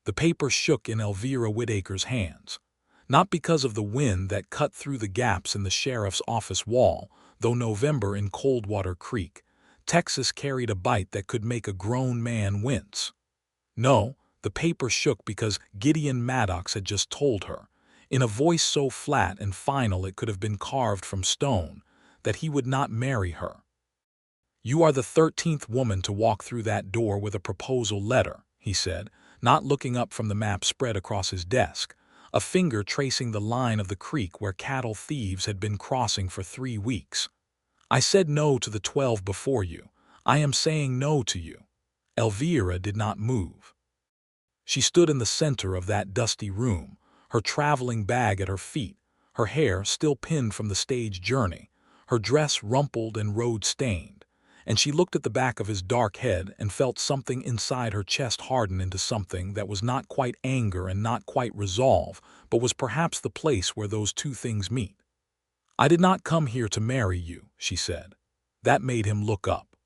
The paper shook in Elvira Whitaker's hands. Not because of the wind that cut through the gaps in the sheriff's office wall, though November in Coldwater Creek, Texas carried a bite that could make a grown man wince. No, the paper shook because Gideon Maddox had just told her, in a voice so flat and final it could have been carved from stone, that he would not marry her. "You are the 13th woman to walk through that door with a proposal letter," he said, not looking up from the map spread across his desk, a finger tracing the line of the creek where cattle thieves had been crossing for 3 weeks. "I said no to the 12 before you. I am saying no to you." Elvira did not move. She stood in the center of that dusty room, her traveling bag at her feet, her hair still pinned from the stage journey, her dress rumpled and road-stained, and she looked at the back of his dark head and felt something inside her chest harden into something that was not quite anger and not quite resolve, but was perhaps the place where those two things meet. "I did not come here to marry you," she said. That made him look up.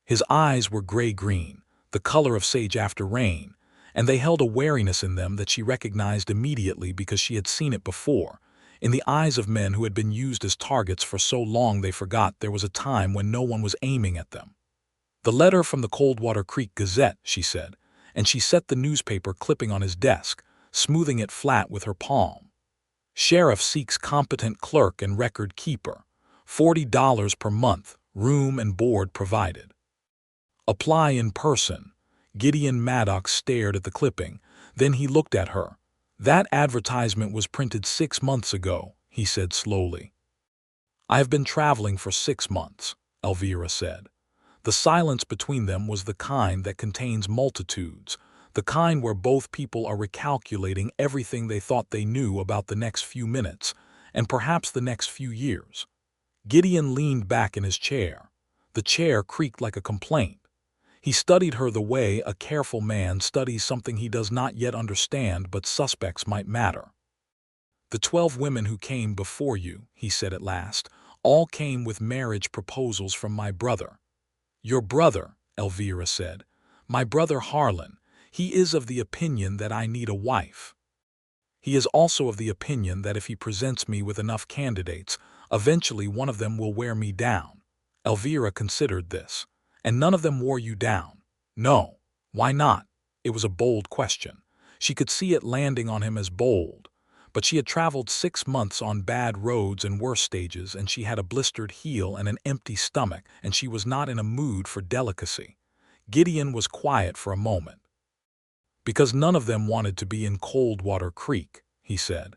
His eyes were gray-green, the color of sage after rain, and they held a wariness in them that she recognized immediately because she had seen it before, in the eyes of men who had been used as targets for so long they forgot there was a time when no one was aiming at them. "The letter from the Coldwater Creek Gazette," she said, and she set the newspaper clipping on his desk, smoothing it flat with her palm. "Sheriff seeks competent clerk and record keeper. $40 per month, room and board provided. Apply in person." Gideon Maddox stared at the clipping, then he looked at her. "That advertisement was printed 6 months ago," he said slowly. "I have been traveling for 6 months," Elvira said. The silence between them was the kind that contains multitudes, the kind where both people are recalculating everything they thought they knew about the next few minutes, and perhaps the next few years. Gideon leaned back in his chair. The chair creaked like a complaint. He studied her the way a careful man studies something he does not yet understand but suspects might matter. "The 12 women who came before you," he said at last, "all came with marriage proposals from my brother." "Your brother," Elvira said. "My brother Harlan. He is of the opinion that I need a wife. He is also of the opinion that if he presents me with enough candidates, eventually one of them will wear me down." Elvira considered this. "And none of them wore you down?" "No." "Why not?" It was a bold question. She could see it landing on him as bold. But she had traveled 6 months on bad roads and worse stages, and she had a blistered heel and an empty stomach, and she was not in a mood for delicacy. Gideon was quiet for a moment. "Because none of them wanted to be in Coldwater Creek," he said.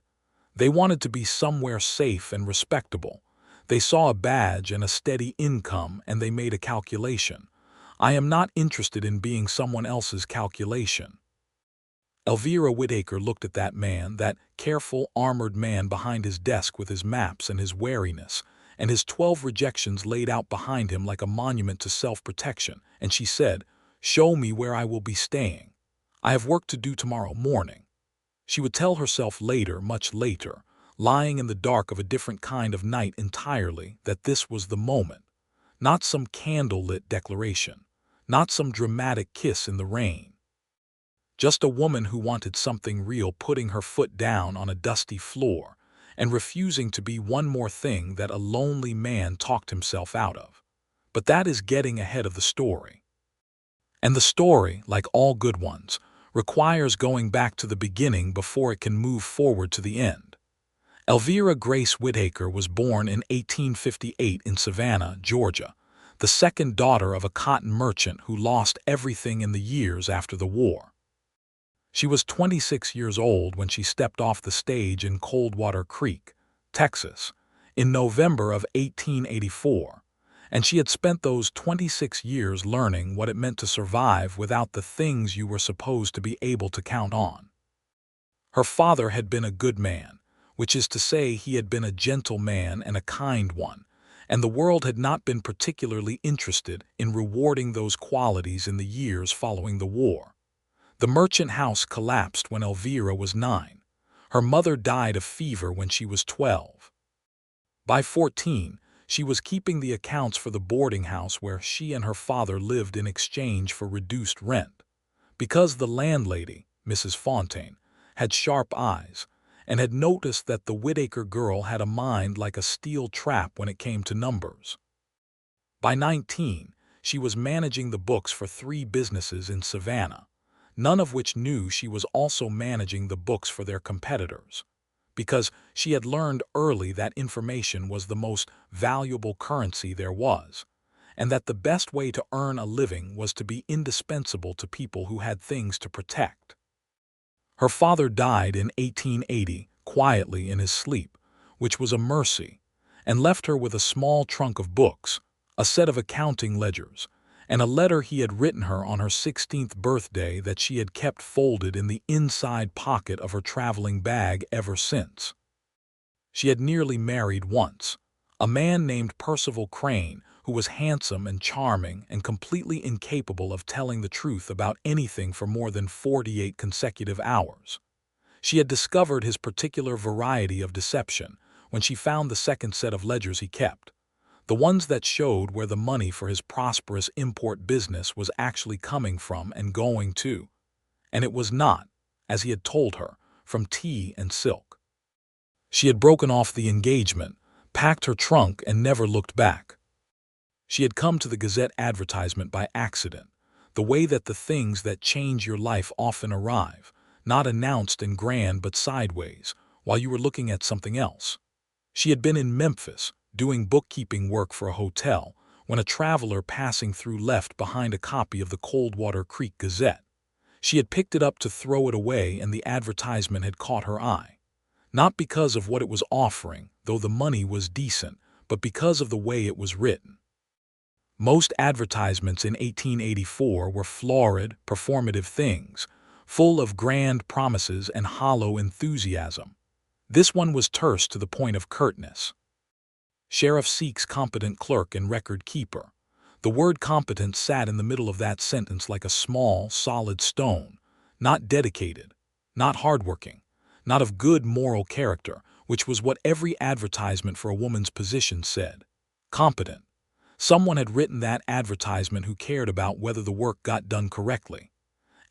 "They wanted to be somewhere safe and respectable. They saw a badge and a steady income, and they made a calculation. I am not interested in being someone else's calculation." Elvira Whitaker looked at that man, that careful, armored man behind his desk with his maps and his wariness, and his 12 rejections laid out behind him like a monument to self-protection, and she said, "Show me where I will be staying. I have work to do tomorrow morning." She would tell herself later, much later, lying in the dark of a different kind of night entirely, that this was the moment. Not some candle-lit declaration, not some dramatic kiss in the rain. Just a woman who wanted something real, putting her foot down on a dusty floor and refusing to be one more thing that a lonely man talked himself out of. But that is getting ahead of the story. And the story, like all good ones, requires going back to the beginning before it can move forward to the end. Elvira Grace Whitaker was born in 1858 in Savannah, Georgia, the second daughter of a cotton merchant who lost everything in the years after the war. She was 26 years old when she stepped off the stage in Coldwater Creek, Texas, in November of 1884, and she had spent those 26 years learning what it meant to survive without the things you were supposed to be able to count on. Her father had been a good man, which is to say he had been a gentle man and a kind one, and the world had not been particularly interested in rewarding those qualities in the years following the war. The merchant house collapsed when Elvira was 9. Her mother died of fever when she was 12. By 14, she was keeping the accounts for the boarding house where she and her father lived in exchange for reduced rent. Because the landlady, Mrs. Fontaine, had sharp eyes, and had noticed that the Whitaker girl had a mind like a steel trap when it came to numbers. By 19, she was managing the books for 3 businesses in Savannah, none of which knew she was also managing the books for their competitors, because she had learned early that information was the most valuable currency there was, and that the best way to earn a living was to be indispensable to people who had things to protect. Her father died in 1880, quietly in his sleep, which was a mercy, and left her with a small trunk of books, a set of accounting ledgers, and a letter he had written her on her 16th birthday that she had kept folded in the inside pocket of her traveling bag ever since. She had nearly married once, a man named Percival Crane, who was handsome and charming and completely incapable of telling the truth about anything for more than 48 consecutive hours. She had discovered his particular variety of deception when she found the second set of ledgers he kept, the ones that showed where the money for his prosperous import business was actually coming from and going to. And it was not, as he had told her, from tea and silk. She had broken off the engagement, packed her trunk, and never looked back. She had come to the Gazette advertisement by accident, the way that the things that change your life often arrive, not announced in grand but sideways, while you were looking at something else. She had been in Memphis, doing bookkeeping work for a hotel, when a traveler passing through left behind a copy of the Coldwater Creek Gazette. She had picked it up to throw it away, and the advertisement had caught her eye. Not because of what it was offering, though the money was decent, but because of the way it was written. Most advertisements in 1884 were florid, performative things, full of grand promises and hollow enthusiasm. This one was terse to the point of curtness. Sheriff seeks competent clerk and record keeper. The word competent sat in the middle of that sentence like a small, solid stone, not dedicated, not hardworking, not of good moral character, which was what every advertisement for a woman's position said. Competent. Someone had written that advertisement who cared about whether the work got done correctly.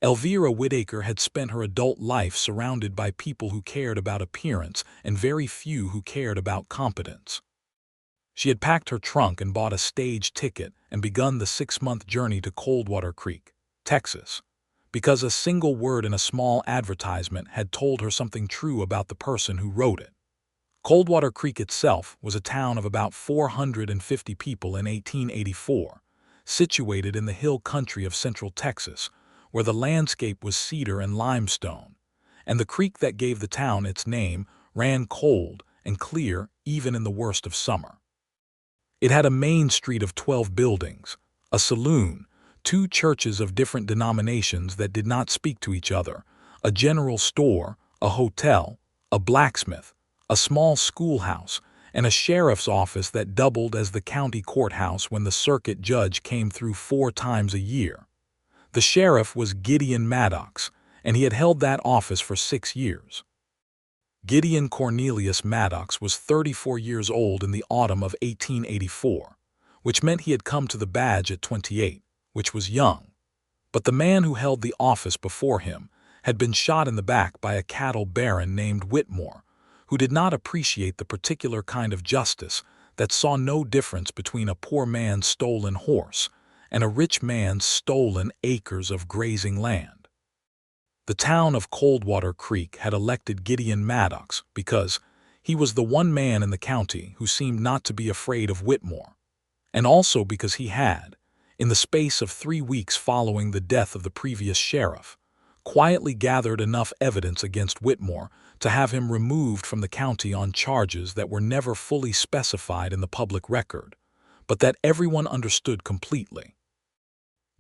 Elvira Whitaker had spent her adult life surrounded by people who cared about appearance and very few who cared about competence. She had packed her trunk and bought a stage ticket and begun the 6-month journey to Coldwater Creek, Texas, because a single word in a small advertisement had told her something true about the person who wrote it. Coldwater Creek itself was a town of about 450 people in 1884, situated in the hill country of central Texas, where the landscape was cedar and limestone, and the creek that gave the town its name ran cold and clear even in the worst of summer. It had a main street of 12 buildings, a saloon, 2 churches of different denominations that did not speak to each other, a general store, a hotel, a blacksmith, a small schoolhouse, and a sheriff's office that doubled as the county courthouse when the circuit judge came through 4 times a year. The sheriff was Gideon Maddox, and he had held that office for 6 years. Gideon Cornelius Maddox was 34 years old in the autumn of 1884, which meant he had come to the badge at 28, which was young. But the man who held the office before him had been shot in the back by a cattle baron named Whitmore, who did not appreciate the particular kind of justice that saw no difference between a poor man's stolen horse and a rich man's stolen acres of grazing land. The town of Coldwater Creek had elected Gideon Maddox because he was the one man in the county who seemed not to be afraid of Whitmore, and also because he had, in the space of 3 weeks following the death of the previous sheriff, quietly gathered enough evidence against Whitmore to have him removed from the county on charges that were never fully specified in the public record, but that everyone understood completely.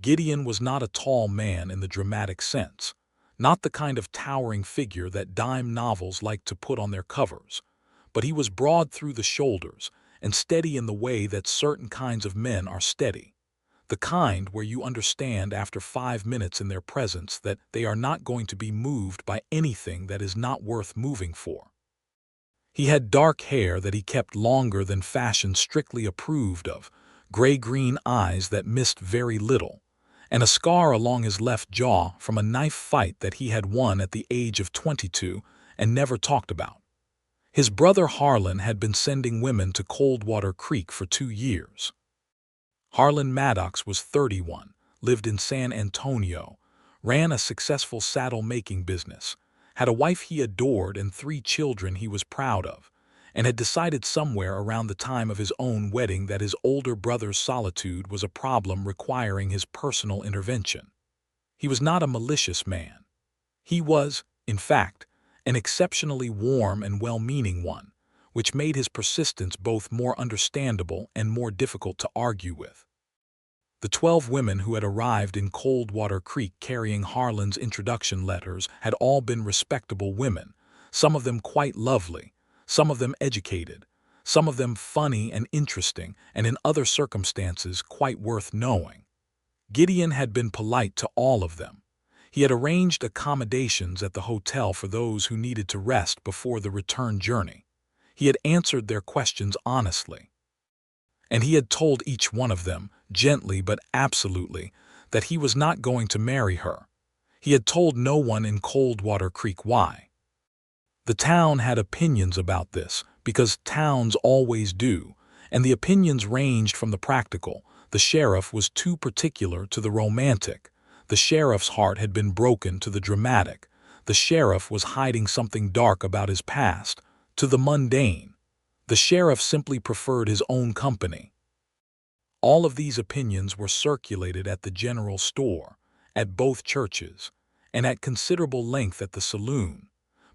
Gideon was not a tall man in the dramatic sense, not the kind of towering figure that dime novels like to put on their covers, but he was broad through the shoulders and steady in the way that certain kinds of men are steady, the kind where you understand after 5 minutes in their presence that they are not going to be moved by anything that is not worth moving for. He had dark hair that he kept longer than fashion strictly approved of, gray-green eyes that missed very little, and a scar along his left jaw from a knife fight that he had won at the age of 22 and never talked about. His brother Harlan had been sending women to Coldwater Creek for 2 years. Harlan Maddox was 31, lived in San Antonio, ran a successful saddle-making business, had a wife he adored and 3 children he was proud of, and had decided somewhere around the time of his own wedding that his older brother's solitude was a problem requiring his personal intervention. He was not a malicious man. He was, in fact, an exceptionally warm and well-meaning one, which made his persistence both more understandable and more difficult to argue with. The 12 women who had arrived in Coldwater Creek carrying Harlan's introduction letters had all been respectable women, some of them quite lovely, some of them educated, some of them funny and interesting, and in other circumstances quite worth knowing. Gideon had been polite to all of them. He had arranged accommodations at the hotel for those who needed to rest before the return journey. He had answered their questions honestly. And he had told each one of them, gently but absolutely, that he was not going to marry her. He had told no one in Coldwater Creek why. The town had opinions about this, because towns always do, and the opinions ranged from the practical. The sheriff was too particular to the romantic. The sheriff's heart had been broken to the dramatic. The sheriff was hiding something dark about his past, to the mundane. The sheriff simply preferred his own company. All of these opinions were circulated at the general store, at both churches, and at considerable length at the saloon,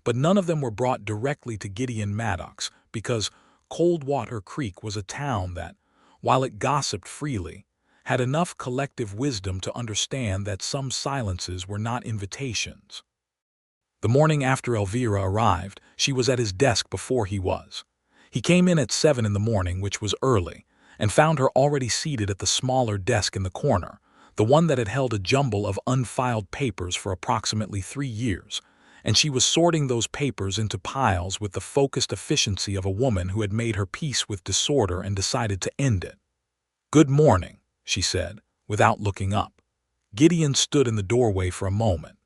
but none of them were brought directly to Gideon Maddox because Coldwater Creek was a town that, while it gossiped freely, had enough collective wisdom to understand that some silences were not invitations. The morning after Elvira arrived, she was at his desk before he was. He came in at 7 in the morning, which was early, and found her already seated at the smaller desk in the corner, the one that had held a jumble of unfiled papers for approximately 3 years, and she was sorting those papers into piles with the focused efficiency of a woman who had made her peace with disorder and decided to end it. "Good morning," she said, without looking up. Gideon stood in the doorway for a moment.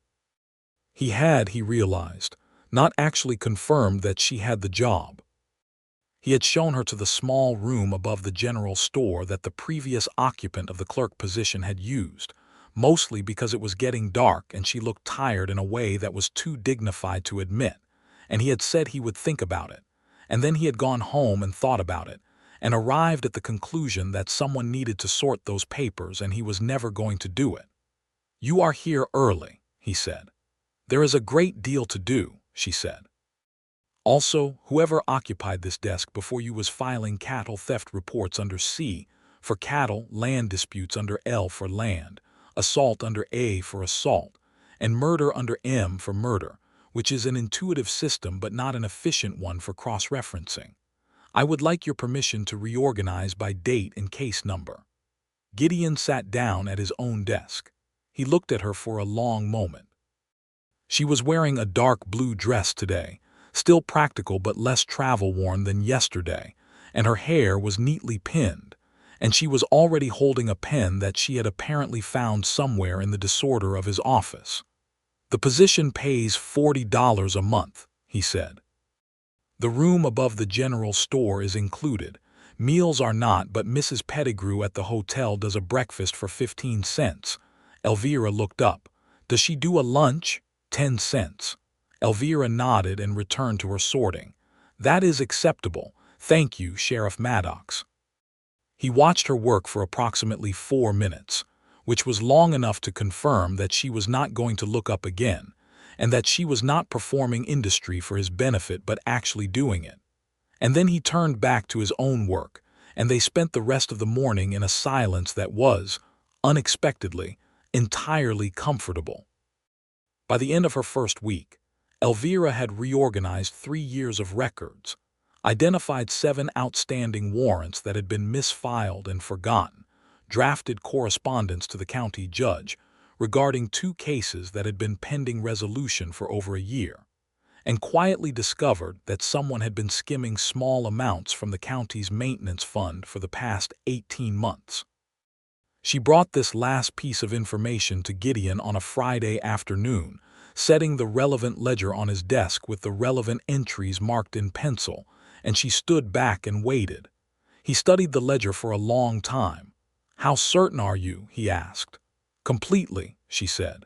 He had, he realized, not actually confirmed that she had the job. He had shown her to the small room above the general store that the previous occupant of the clerk position had used, mostly because it was getting dark and she looked tired in a way that was too dignified to admit, and he had said he would think about it, and then he had gone home and thought about it, and arrived at the conclusion that someone needed to sort those papers and he was never going to do it. "You are here early," he said. "There is a great deal to do," she said. "Also, whoever occupied this desk before you was filing cattle theft reports under C for cattle, land disputes under L for land, assault under A for assault, and murder under M for murder, which is an intuitive system but not an efficient one for cross-referencing. I would like your permission to reorganize by date and case number." Gideon sat down at his own desk. He looked at her for a long moment. She was wearing a dark blue dress today, still practical but less travel-worn than yesterday, and her hair was neatly pinned, and she was already holding a pen that she had apparently found somewhere in the disorder of his office. "The position pays $40 a month," he said. "The room above the general store is included. Meals are not, but Mrs. Pettigrew at the hotel does a breakfast for 15 cents. Elvira looked up. "Does she do a lunch?" 10 cents. Elvira nodded and returned to her sorting. "That is acceptable. Thank you, Sheriff Maddox." He watched her work for approximately 4 minutes, which was long enough to confirm that she was not going to look up again, and that she was not performing industry for his benefit but actually doing it. And then he turned back to his own work, and they spent the rest of the morning in a silence that was, unexpectedly, entirely comfortable. By the end of her first week, Elvira had reorganized 3 years of records, identified 7 outstanding warrants that had been misfiled and forgotten, drafted correspondence to the county judge regarding 2 cases that had been pending resolution for over a year, and quietly discovered that someone had been skimming small amounts from the county's maintenance fund for the past 18 months. She brought this last piece of information to Gideon on a Friday afternoon, setting the relevant ledger on his desk with the relevant entries marked in pencil, and she stood back and waited. He studied the ledger for a long time. "How certain are you?" he asked. "Completely," she said.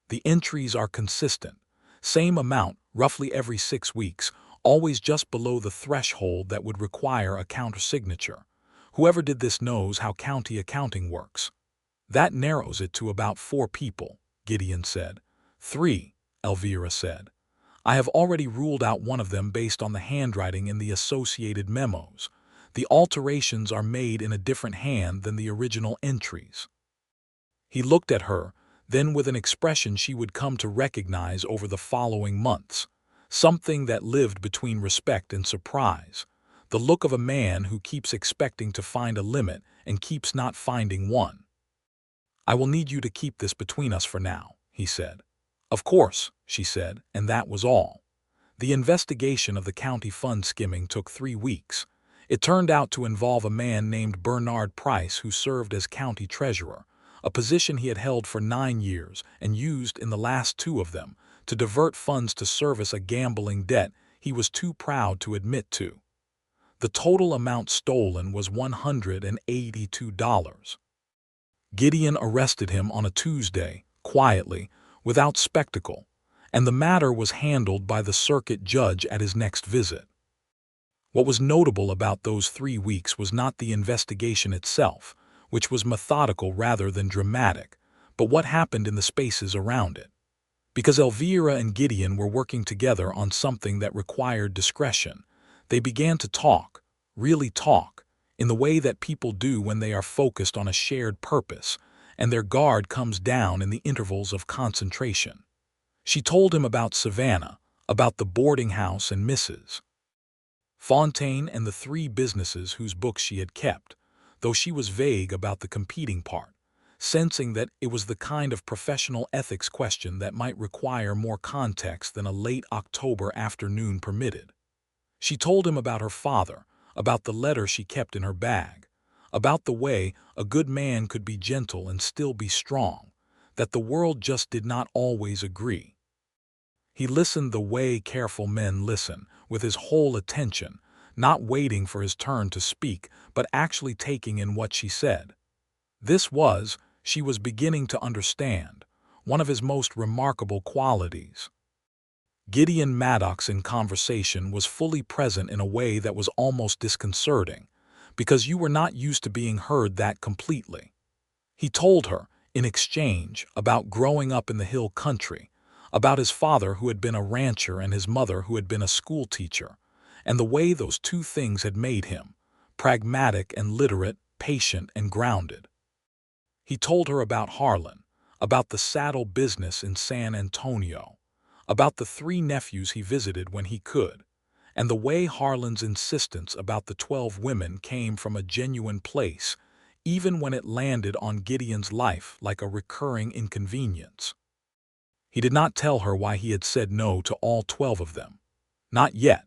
"The entries are consistent. Same amount, roughly every 6 weeks, always just below the threshold that would require a countersignature. Whoever did this knows how county accounting works." "That narrows it to about 4 people," Gideon said. "3, Elvira said. "I have already ruled out one of them based on the handwriting in the associated memos. The alterations are made in a different hand than the original entries." He looked at her, then with an expression she would come to recognize over the following months, something that lived between respect and surprise, the look of a man who keeps expecting to find a limit and keeps not finding one. "I will need you to keep this between us for now," he said. "Of course," she said, and that was all. The investigation of the county fund skimming took 3 weeks. It turned out to involve a man named Bernard Price who served as county treasurer, a position he had held for 9 years and used in the last 2 of them to divert funds to service a gambling debt he was too proud to admit to. The total amount stolen was $182. Gideon arrested him on a Tuesday, quietly, without spectacle, and the matter was handled by the circuit judge at his next visit. What was notable about those 3 weeks was not the investigation itself, which was methodical rather than dramatic, but what happened in the spaces around it. Because Elvira and Gideon were working together on something that required discretion, they began to talk, really talk, in the way that people do when they are focused on a shared purpose, and their guard comes down in the intervals of concentration. She told him about Savannah, about the boarding house and Mrs. Fontaine and the 3 businesses whose books she had kept, though she was vague about the competing part, sensing that it was the kind of professional ethics question that might require more context than a late October afternoon permitted. She told him about her father, about the letter she kept in her bag, about the way a good man could be gentle and still be strong, that the world just did not always agree. He listened the way careful men listen, with his whole attention, not waiting for his turn to speak, but actually taking in what she said. This was, she was beginning to understand, one of his most remarkable qualities. Gideon Maddox in conversation was fully present in a way that was almost disconcerting, because you were not used to being heard that completely. He told her, in exchange, about growing up in the hill country, about his father who had been a rancher and his mother who had been a school teacher, and the way those 2 things had made him, pragmatic and literate, patient and grounded. He told her about Harlan, about the saddle business in San Antonio, about the 3 nephews he visited when he could, and the way Harlan's insistence about the 12 women came from a genuine place, even when it landed on Gideon's life like a recurring inconvenience. He did not tell her why he had said no to all 12 of them. Not yet.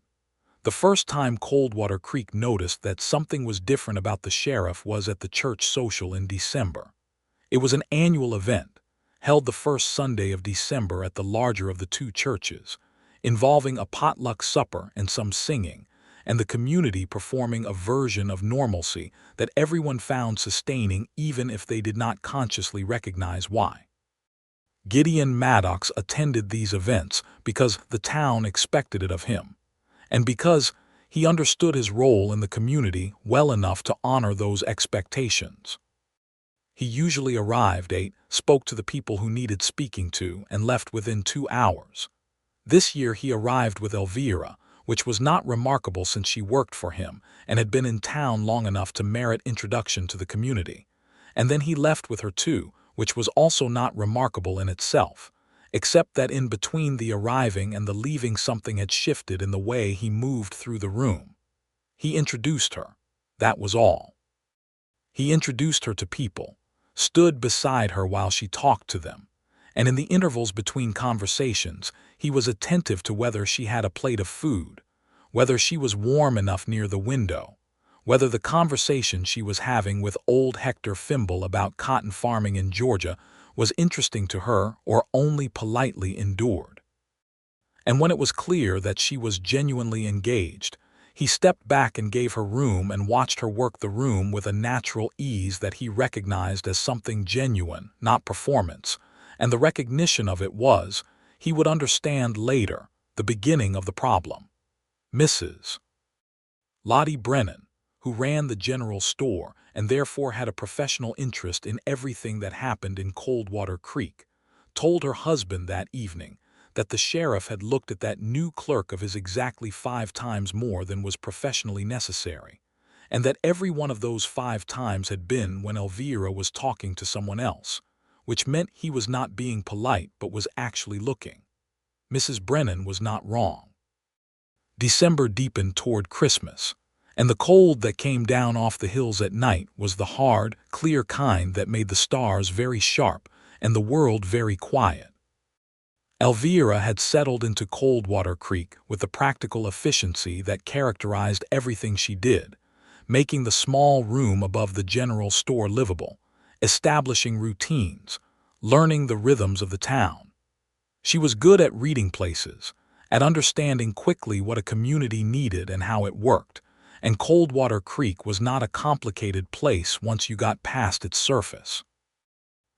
The first time Coldwater Creek noticed that something was different about the sheriff was at the church social in December. It was an annual event, held the first Sunday of December at the larger of the 2 churches, involving a potluck supper and some singing, and the community performing a version of normalcy that everyone found sustaining even if they did not consciously recognize why. Gideon Maddox attended these events because the town expected it of him, and because he understood his role in the community well enough to honor those expectations. He usually arrived, ate, spoke to the people who needed speaking to, and left within 2 hours. This year he arrived with Elvira, which was not remarkable since she worked for him and had been in town long enough to merit introduction to the community, and then he left with her too, which was also not remarkable in itself, except that in between the arriving and the leaving something had shifted in the way he moved through the room. He introduced her. That was all. He introduced her to people, stood beside her while she talked to them, and in the intervals between conversations, he was attentive to whether she had a plate of food, whether she was warm enough near the window, Whether the conversation she was having with old Hector Fimble about cotton farming in Georgia was interesting to her or only politely endured. And when it was clear that she was genuinely engaged, he stepped back and gave her room and watched her work the room with a natural ease that he recognized as something genuine, not performance, and the recognition of it was, he would understand later, the beginning of the problem. Mrs. Lottie Brennan, who ran the general store and therefore had a professional interest in everything that happened in Coldwater Creek, told her husband that evening that the sheriff had looked at that new clerk of his exactly 5 times more than was professionally necessary, and that every one of those 5 times had been when Elvira was talking to someone else, which meant he was not being polite but was actually looking. Mrs. Brennan was not wrong. December deepened toward Christmas, and the cold that came down off the hills at night was the hard, clear kind that made the stars very sharp and the world very quiet. Elvira had settled into Coldwater Creek with the practical efficiency that characterized everything she did, making the small room above the general store livable, establishing routines, learning the rhythms of the town. She was good at reading places, at understanding quickly what a community needed and how it worked, and Coldwater Creek was not a complicated place once you got past its surface.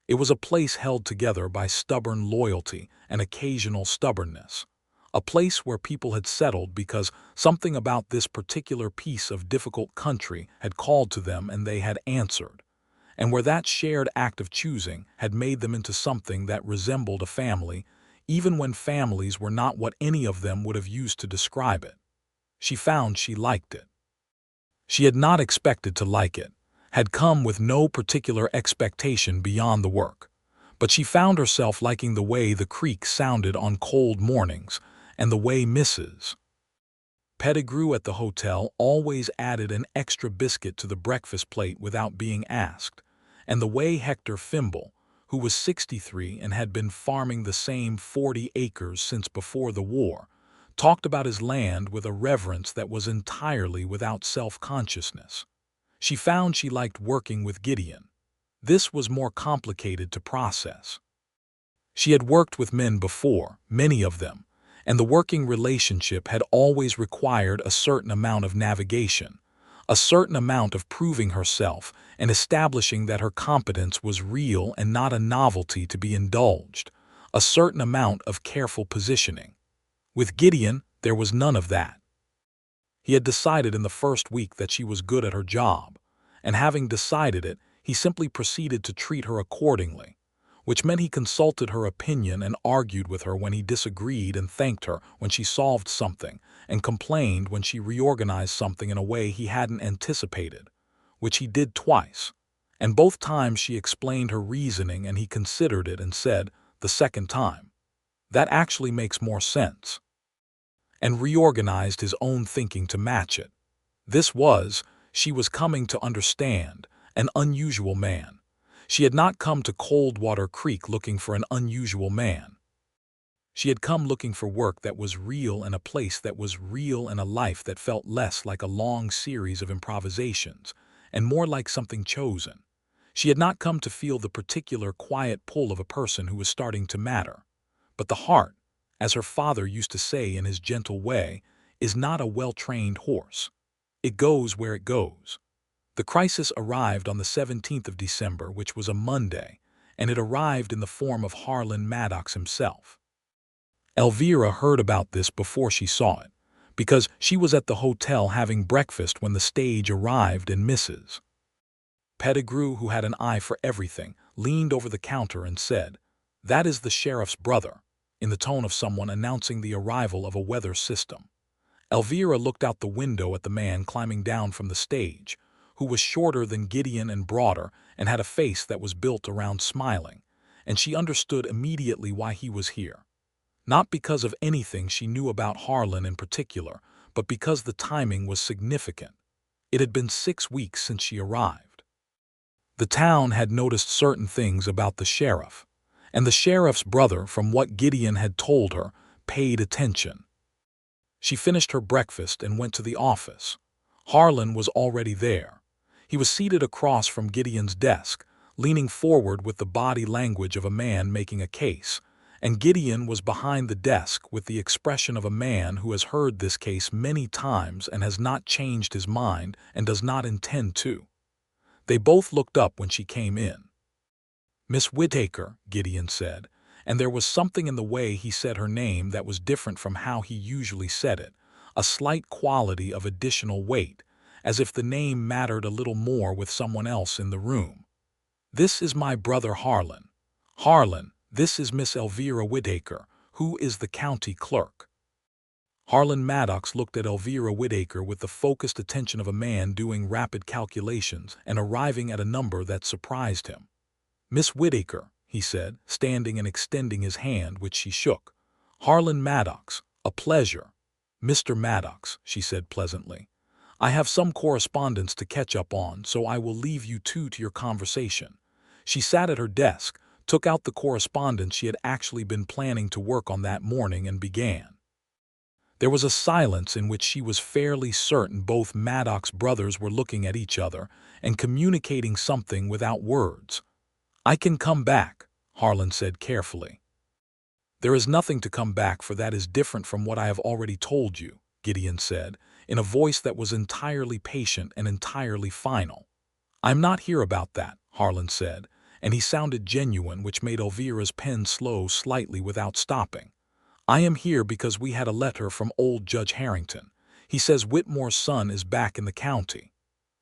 It was a place held together by stubborn loyalty and occasional stubbornness, a place where people had settled because something about this particular piece of difficult country had called to them and they had answered, and where that shared act of choosing had made them into something that resembled a family, even when families were not what any of them would have used to describe it. She found she liked it. She had not expected to like it, had come with no particular expectation beyond the work, but she found herself liking the way the creek sounded on cold mornings and the way Mrs. Pettigrew at the hotel always added an extra biscuit to the breakfast plate without being asked, and the way Hector Fimble, who was 63 and had been farming the same 40 acres since before the war, talked about his land with a reverence that was entirely without self-consciousness. She found she liked working with Gideon. This was more complicated to process. She had worked with men before, many of them, and the working relationship had always required a certain amount of navigation, a certain amount of proving herself and establishing that her competence was real and not a novelty to be indulged, a certain amount of careful positioning. With Gideon, there was none of that. He had decided in the first week that she was good at her job, and having decided it, he simply proceeded to treat her accordingly, which meant he consulted her opinion and argued with her when he disagreed and thanked her when she solved something and complained when she reorganized something in a way he hadn't anticipated, which he did twice, and both times she explained her reasoning and he considered it and said, the second time, that actually makes more sense, and reorganized his own thinking to match it. This was, she was coming to understand, an unusual man. She had not come to Coldwater Creek looking for an unusual man. She had come looking for work that was real and a place that was real and a life that felt less like a long series of improvisations and more like something chosen. She had not come to feel the particular quiet pull of a person who was starting to matter. But the heart, as her father used to say in his gentle way, is not a well-trained horse. It goes where it goes. The crisis arrived on the 17th of December, which was a Monday, and it arrived in the form of Harlan Maddox himself. Elvira heard about this before she saw it, because she was at the hotel having breakfast when the stage arrived and Mrs. Pettigrew, who had an eye for everything, leaned over the counter and said, "That is the sheriff's brother," in the tone of someone announcing the arrival of a weather system. Elvira looked out the window at the man climbing down from the stage, who was shorter than Gideon and broader and had a face that was built around smiling, and she understood immediately why he was here. Not because of anything she knew about Harlan in particular, but because the timing was significant. It had been 6 weeks since she arrived. The town had noticed certain things about the sheriff, and the sheriff's brother, from what Gideon had told her, paid attention. She finished her breakfast and went to the office. Harlan was already there. He was seated across from Gideon's desk, leaning forward with the body language of a man making a case, and Gideon was behind the desk with the expression of a man who has heard this case many times and has not changed his mind and does not intend to. They both looked up when she came in. "Miss Whitaker," Gideon said, and there was something in the way he said her name that was different from how he usually said it, a slight quality of additional weight, as if the name mattered a little more with someone else in the room. "This is my brother Harlan. Harlan, this is Miss Elvira Whitaker, who is the county clerk." Harlan Maddox looked at Elvira Whitaker with the focused attention of a man doing rapid calculations and arriving at a number that surprised him. "Miss Whitaker," he said, standing and extending his hand, which she shook. "Harlan Maddox, a pleasure." "Mr. Maddox," she said pleasantly, "I have some correspondence to catch up on, so I will leave you two to your conversation." She sat at her desk, took out the correspondence she had actually been planning to work on that morning, and began. There was a silence in which she was fairly certain both Maddox brothers were looking at each other and communicating something without words. "I can come back," Harlan said carefully. "There is nothing to come back, for that is different from what I have already told you," Gideon said, in a voice that was entirely patient and entirely final. "I'm not here about that," Harlan said, and he sounded genuine, which made Elvira's pen slow slightly without stopping. "I am here because we had a letter from old Judge Harrington. He says Whitmore's son is back in the county."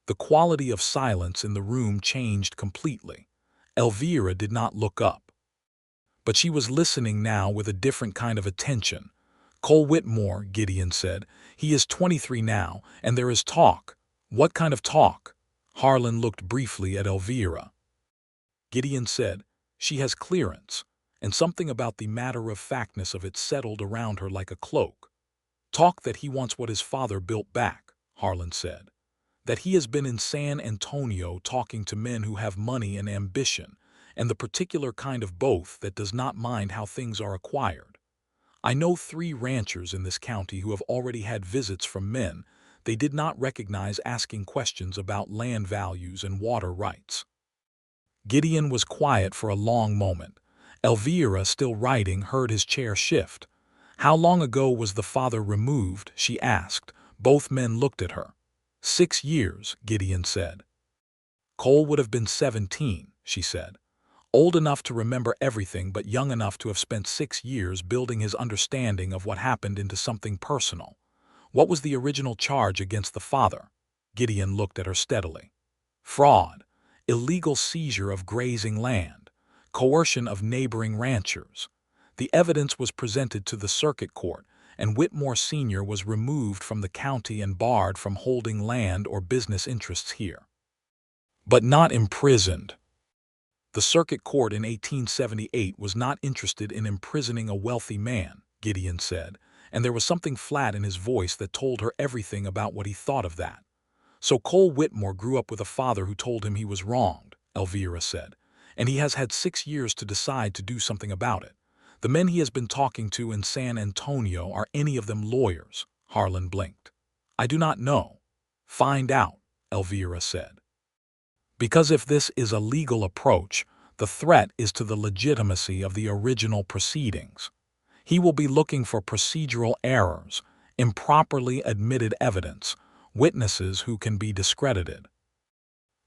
The quality of silence in the room changed completely. Elvira did not look up. But she was listening now with a different kind of attention. "Cole Whitmore," Gideon said. "He is 23 now, and there is talk." "What kind of talk?" Harlan looked briefly at Elvira. Gideon said, "She has clearance," and something about the matter-of-factness of it settled around her like a cloak. "Talk that he wants what his father built back," Harlan said. "That he has been in San Antonio talking to men who have money and ambition, and the particular kind of both that does not mind how things are acquired. I know 3 ranchers in this county who have already had visits from men they did not recognize asking questions about land values and water rights." Gideon was quiet for a long moment. Elvira, still writing, heard his chair shift. "How long ago was the father removed?" she asked. Both men looked at her. 6 years, Gideon said. "Cole would have been 17, she said. "Old enough to remember everything, but young enough to have spent 6 years building his understanding of what happened into something personal. What was the original charge against the father?" Gideon looked at her steadily. "Fraud, illegal seizure of grazing land, coercion of neighboring ranchers. The evidence was presented to the circuit court, and Whitmore Sr. was removed from the county and barred from holding land or business interests here." "But not imprisoned." "The circuit court in 1878 was not interested in imprisoning a wealthy man," Gideon said, and there was something flat in his voice that told her everything about what he thought of that. "So Cole Whitmore grew up with a father who told him he was wronged," Elvira said, "and he has had 6 years to decide to do something about it. The men he has been talking to in San Antonio, are any of them lawyers?" Harlan blinked. "I do not know." "Find out," Elvira said. "Because if this is a legal approach, the threat is to the legitimacy of the original proceedings. He will be looking for procedural errors, improperly admitted evidence, witnesses who can be discredited.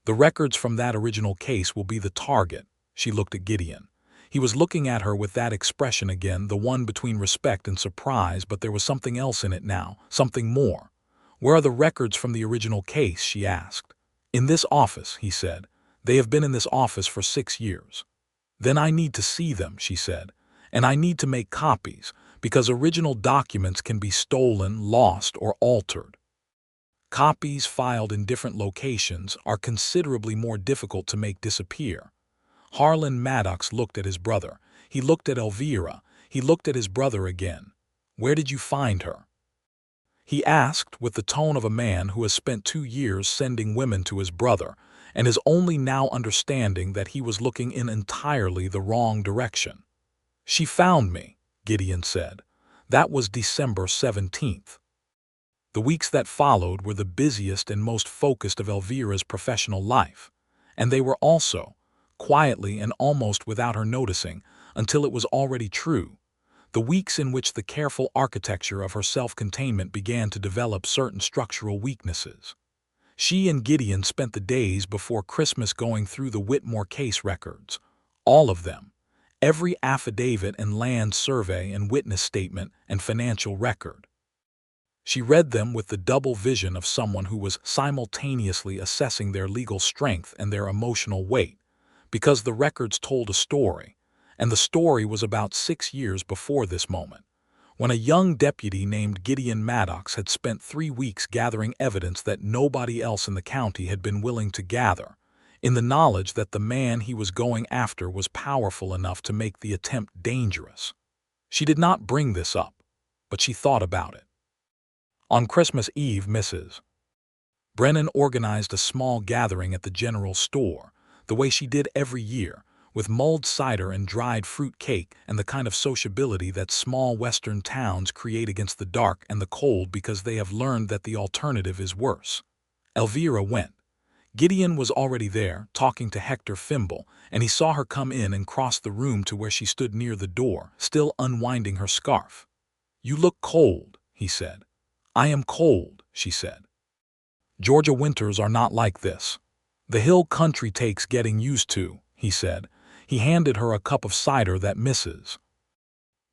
The records from that original case will be the target." She looked at Gideon. He was looking at her with that expression again, the one between respect and surprise, but there was something else in it now, something more. "Where are the records from the original case?" she asked. "In this office," he said. "They have been in this office for 6 years. "Then I need to see them," she said, "and I need to make copies, because original documents can be stolen, lost, or altered. Copies filed in different locations are considerably more difficult to make disappear." Harlan Maddox looked at his brother. He looked at Elvira. He looked at his brother again. "Where did you find her?" he asked, with the tone of a man who has spent 2 years sending women to his brother and is only now understanding that he was looking in entirely the wrong direction. "She found me," Gideon said. "That was December 17th. The weeks that followed were the busiest and most focused of Elvira's professional life, and they were also, quietly and almost without her noticing, until it was already true, the weeks in which the careful architecture of her self-containment began to develop certain structural weaknesses. She and Gideon spent the days before Christmas going through the Whitmore case records, all of them, every affidavit and land survey and witness statement and financial record. She read them with the double vision of someone who was simultaneously assessing their legal strength and their emotional weight, because the records told a story, and the story was about 6 years before this moment, when a young deputy named Gideon Maddox had spent 3 weeks gathering evidence that nobody else in the county had been willing to gather, in the knowledge that the man he was going after was powerful enough to make the attempt dangerous. She did not bring this up, but she thought about it. On Christmas Eve, Mrs. Brennan organized a small gathering at the general store, the way she did every year, with mulled cider and dried fruit cake and the kind of sociability that small western towns create against the dark and the cold because they have learned that the alternative is worse. Elvira went. Gideon was already there, talking to Hector Fimble, and he saw her come in and cross the room to where she stood near the door, still unwinding her scarf. "You look cold," he said. "I am cold," she said. "Georgia winters are not like this. The hill country takes getting used to," he said. He handed her a cup of cider that Mrs.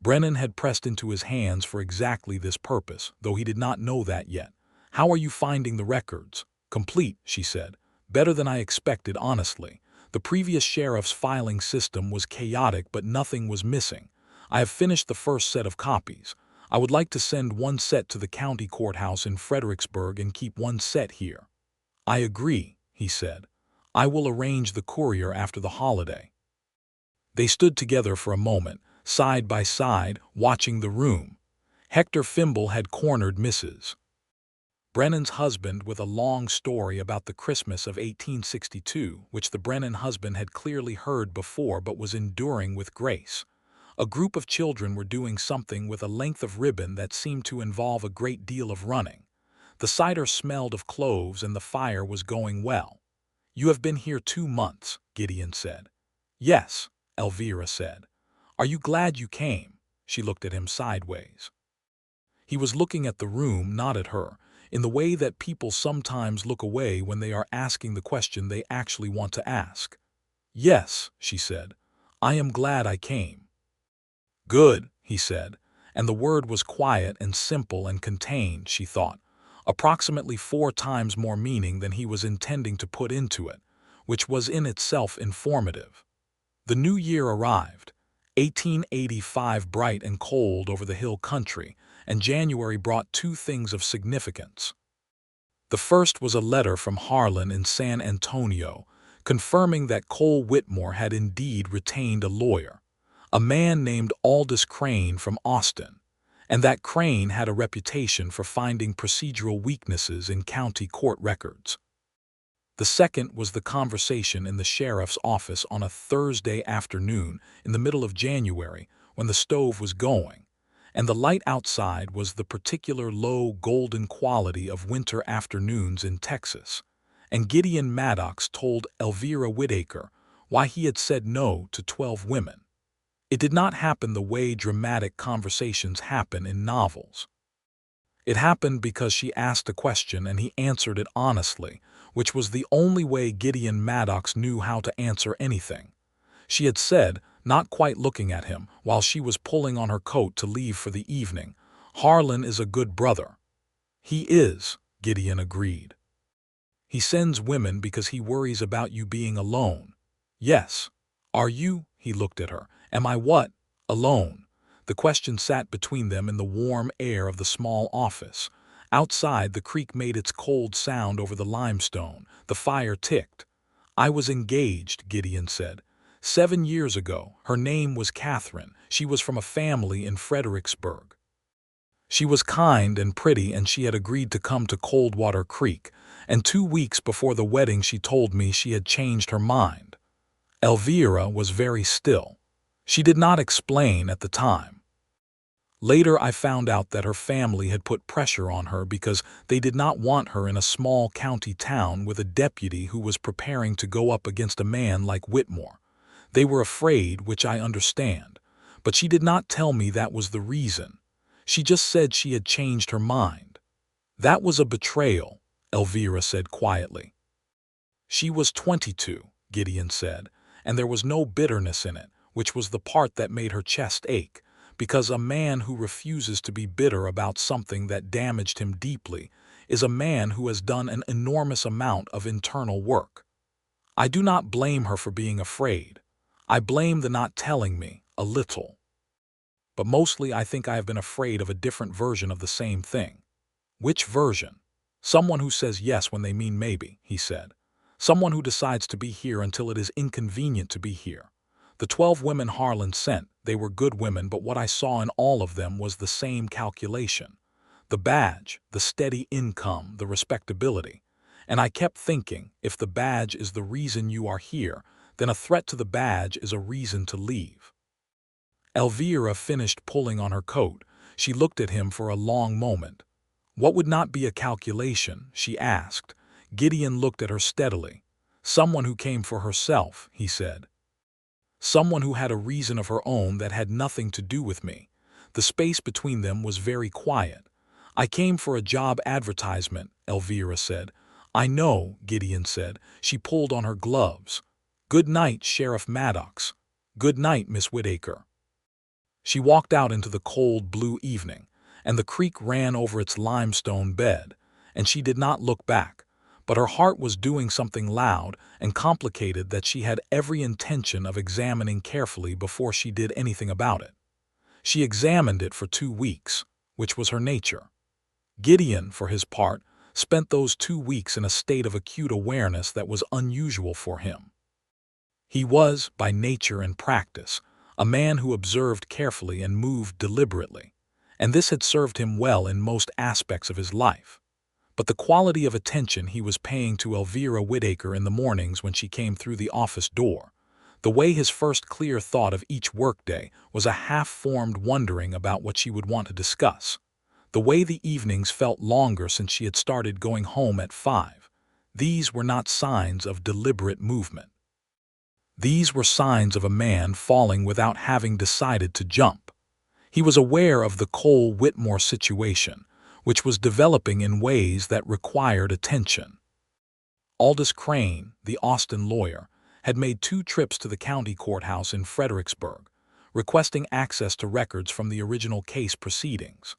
Brennan had pressed into his hands for exactly this purpose, though he did not know that yet. "How are you finding the records?" "Complete," she said. "Better than I expected, honestly. The previous sheriff's filing system was chaotic, but nothing was missing. I have finished the first set of copies. I would like to send one set to the county courthouse in Fredericksburg and keep one set here." "I agree," he said. "I will arrange the courier after the holiday." They stood together for a moment, side by side, watching the room. Hector Fimble had cornered Mrs. Brennan's husband with a long story about the Christmas of 1862, which the Brennan husband had clearly heard before but was enduring with grace. A group of children were doing something with a length of ribbon that seemed to involve a great deal of running. The cider smelled of cloves and the fire was going well. "You have been here 2 months," Gideon said. "Yes," Elvira said. "Are you glad you came?" She looked at him sideways. He was looking at the room, not at her, in the way that people sometimes look away when they are asking the question they actually want to ask. "Yes," she said. "I am glad I came." "Good," he said, and the word was quiet and simple and contained, she thought, approximately 4 times more meaning than he was intending to put into it, which was in itself informative. The new year arrived, 1885, bright and cold over the hill country, and January brought 2 things of significance. The first was a letter from Harlan in San Antonio, confirming that Cole Whitmore had indeed retained a lawyer, a man named Aldous Crane from Austin, and that Crane had a reputation for finding procedural weaknesses in county court records. The second was the conversation in the sheriff's office on a Thursday afternoon in the middle of January when the stove was going, and the light outside was the particular low golden quality of winter afternoons in Texas, and Gideon Maddox told Elvira Whitaker why he had said no to 12 women. It did not happen the way dramatic conversations happen in novels. It happened because she asked a question and he answered it honestly, which was the only way Gideon Maddox knew how to answer anything. She had said, not quite looking at him, while she was pulling on her coat to leave for the evening, "Harlan is a good brother." "He is," Gideon agreed. "He sends women because he worries about you being alone." "Yes." "Are you?" He looked at her. "Am I what?" "Alone." The question sat between them in the warm air of the small office. Outside, the creek made its cold sound over the limestone. The fire ticked. "I was engaged," Gideon said. 7 years ago. Her name was Catherine. She was from a family in Fredericksburg. She was kind and pretty, and she had agreed to come to Coldwater Creek, and 2 weeks before the wedding she told me she had changed her mind. Elvira was very still. She did not explain at the time. Later, I found out that her family had put pressure on her because they did not want her in a small county town with a deputy who was preparing to go up against a man like Whitmore. They were afraid, which I understand, but she did not tell me that was the reason. She just said she had changed her mind. That was a betrayal, Elvira said quietly. She was 22, Gideon said, and there was no bitterness in it, which was the part that made her chest ache, because a man who refuses to be bitter about something that damaged him deeply is a man who has done an enormous amount of internal work. I do not blame her for being afraid. I blame the not telling me, a little. But mostly I think I have been afraid of a different version of the same thing. Which version? Someone who says yes when they mean maybe, he said. Someone who decides to be here until it is inconvenient to be here. The 12 women Harlan sent, they were good women, but what I saw in all of them was the same calculation. The badge, the steady income, the respectability. And I kept thinking, if the badge is the reason you are here, then a threat to the badge is a reason to leave. Elvira finished pulling on her coat. She looked at him for a long moment. What would not be a calculation, she asked. Gideon looked at her steadily. Someone who came for herself, he said. Someone who had a reason of her own that had nothing to do with me. The space between them was very quiet. I came for a job advertisement, Elvira said. I know, Gideon said. She pulled on her gloves. Good night, Sheriff Maddox. Good night, Miss Whitaker. She walked out into the cold blue evening, and the creek ran over its limestone bed, and she did not look back, but her heart was doing something loud and complicated that she had every intention of examining carefully before she did anything about it. She examined it for 2 weeks, which was her nature. Gideon, for his part, spent those 2 weeks in a state of acute awareness that was unusual for him. He was, by nature and practice, a man who observed carefully and moved deliberately, and this had served him well in most aspects of his life. But the quality of attention he was paying to Elvira Whitaker in the mornings when she came through the office door, the way his first clear thought of each workday was a half-formed wondering about what she would want to discuss, the way the evenings felt longer since she had started going home at 5, these were not signs of deliberate movement. These were signs of a man falling without having decided to jump. He was aware of the Cole Whitmore situation, which was developing in ways that required attention. Aldous Crane, the Austin lawyer, had made 2 trips to the county courthouse in Fredericksburg, requesting access to records from the original case proceedings.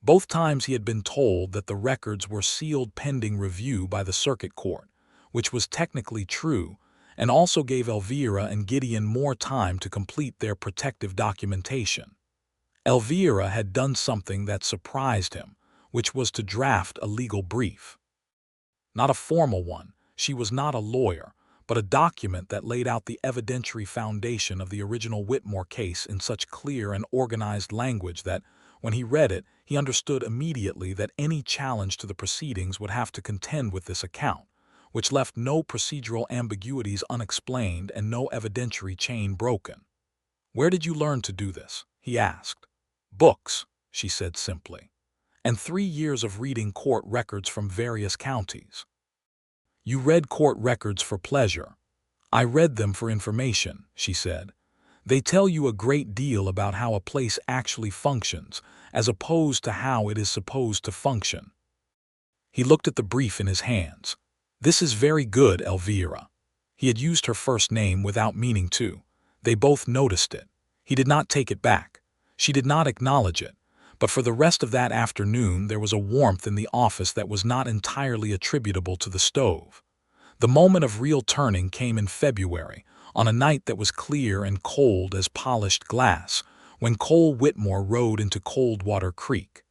Both times he had been told that the records were sealed pending review by the circuit court, which was technically true, and also gave Elvira and Gideon more time to complete their protective documentation. Elvira had done something that surprised him, which was to draft a legal brief. Not a formal one, she was not a lawyer, but a document that laid out the evidentiary foundation of the original Whitmore case in such clear and organized language that, when he read it, he understood immediately that any challenge to the proceedings would have to contend with this account, which left no procedural ambiguities unexplained and no evidentiary chain broken. "Where did you learn to do this?" he asked. "Books," she said simply, "and 3 years of reading court records from various counties." "You read court records for pleasure." "I read them for information," she said. "They tell you a great deal about how a place actually functions, as opposed to how it is supposed to function." He looked at the brief in his hands. "This is very good, Elvira." He had used her first name without meaning to. They both noticed it. He did not take it back. She did not acknowledge it. But for the rest of that afternoon there was a warmth in the office that was not entirely attributable to the stove. The moment of real turning came in February, on a night that was clear and cold as polished glass, when Cole Whitmore rode into Coldwater Creek.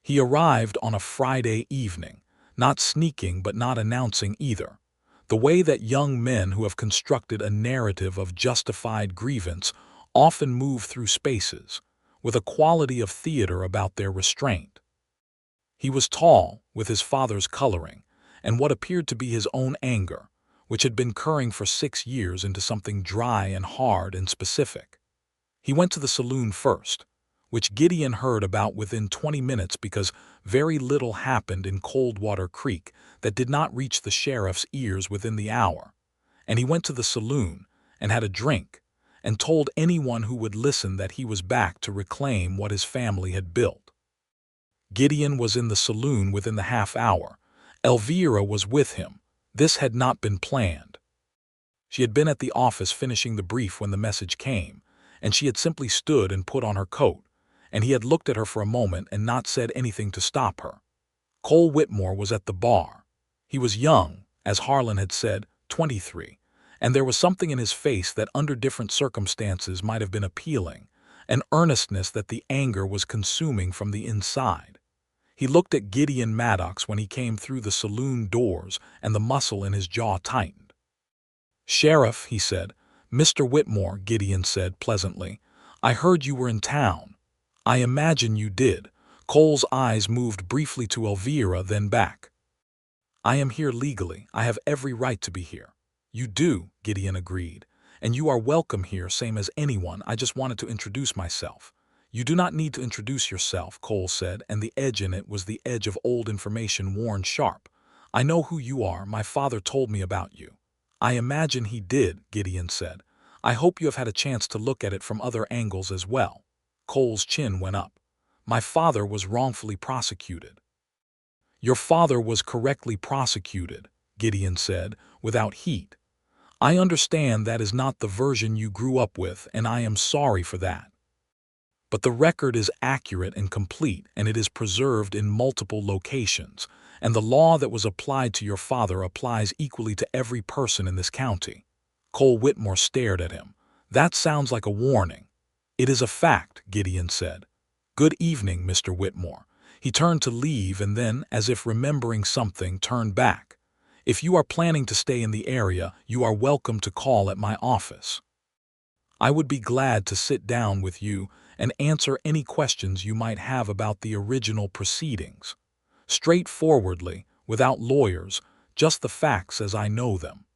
He arrived on a Friday evening, not sneaking but not announcing either, the way that young men who have constructed a narrative of justified grievance often move through spaces, with a quality of theater about their restraint. He was tall, with his father's coloring, and what appeared to be his own anger, which had been curring for 6 years into something dry and hard and specific. He went to the saloon first, which Gideon heard about within 20 minutes because very little happened in Coldwater Creek that did not reach the sheriff's ears within the hour. And he went to the saloon and had a drink and told anyone who would listen that he was back to reclaim what his family had built. Gideon was in the saloon within the half hour. Elvira was with him. This had not been planned. She had been at the office finishing the brief when the message came, and she had simply stood and put on her coat, and he had looked at her for a moment and not said anything to stop her. Cole Whitmore was at the bar. He was young, as Harlan had said, 23, and there was something in his face that under different circumstances might have been appealing, an earnestness that the anger was consuming from the inside. He looked at Gideon Maddox when he came through the saloon doors, and the muscle in his jaw tightened. "Sheriff," he said. "Mr. Whitmore," Gideon said pleasantly. "I heard you were in town." "I imagine you did." Cole's eyes moved briefly to Elvira, then back. "I am here legally. I have every right to be here." "You do," Gideon agreed. "And you are welcome here, same as anyone. I just wanted to introduce myself." "You do not need to introduce yourself," Cole said, and the edge in it was the edge of old information worn sharp. "I know who you are. My father told me about you." "I imagine he did," Gideon said. "I hope you have had a chance to look at it from other angles as well." Cole's chin went up. "My father was wrongfully prosecuted." "Your father was correctly prosecuted," Gideon said, without heat. "I understand that is not the version you grew up with, and I am sorry for that. But the record is accurate and complete, and it is preserved in multiple locations, and the law that was applied to your father applies equally to every person in this county." Cole Whitmore stared at him. "That sounds like a warning." "It is a fact," Gideon said. "Good evening, Mr. Whitmore." He turned to leave and then, as if remembering something, turned back. "If you are planning to stay in the area, you are welcome to call at my office. I would be glad to sit down with you and answer any questions you might have about the original proceedings. Straightforwardly, without lawyers, just the facts as I know them."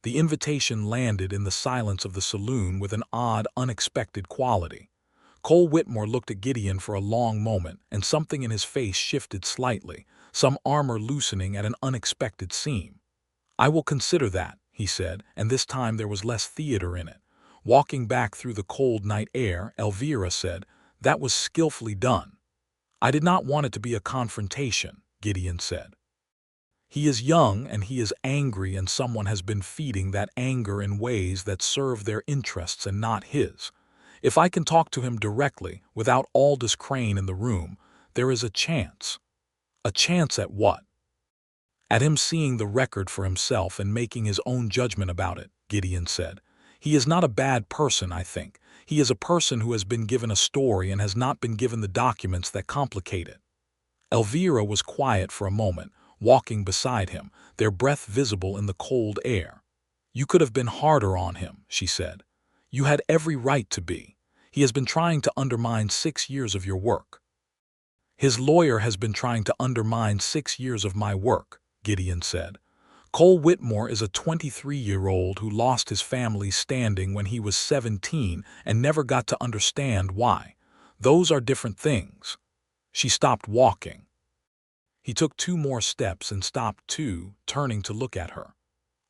The invitation landed in the silence of the saloon with an odd, unexpected quality. Cole Whitmore looked at Gideon for a long moment, and something in his face shifted slightly, some armor loosening at an unexpected seam. "I will consider that," he said, and this time there was less theater in it. Walking back through the cold night air, Elvira said, "That was skillfully done." "I did not want it to be a confrontation," Gideon said. "He is young and he is angry, and someone has been feeding that anger in ways that serve their interests and not his. If I can talk to him directly, without Aldous Crane in the room, there is a chance." "A chance at what?" "At him seeing the record for himself and making his own judgment about it," Gideon said. "He is not a bad person, I think. He is a person who has been given a story and has not been given the documents that complicate it." Elvira was quiet for a moment, walking beside him, their breath visible in the cold air. "You could have been harder on him," she said. "You had every right to be. He has been trying to undermine 6 years of your work." "His lawyer has been trying to undermine 6 years of my work," Gideon said. "Cole Whitmore is a 23-year-old who lost his family's standing when he was 17 and never got to understand why. Those are different things." She stopped walking. He took 2 more steps and stopped too, turning to look at her.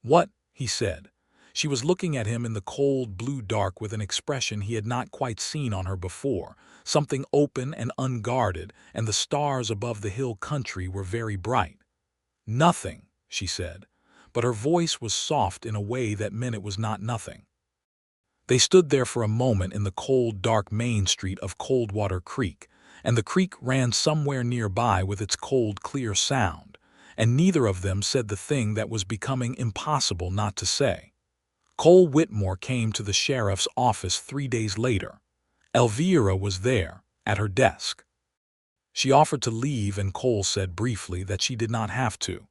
"What?" he said. She was looking at him in the cold blue dark with an expression he had not quite seen on her before, something open and unguarded, and the stars above the hill country were very bright. "Nothing," she said, but her voice was soft in a way that meant it was not nothing. They stood there for a moment in the cold, dark main street of Coldwater Creek, and the creek ran somewhere nearby with its cold, clear sound, and neither of them said the thing that was becoming impossible not to say. Cole Whitmore came to the sheriff's office 3 days later. Elvira was there, at her desk. She offered to leave, and Cole said briefly that she did not have to.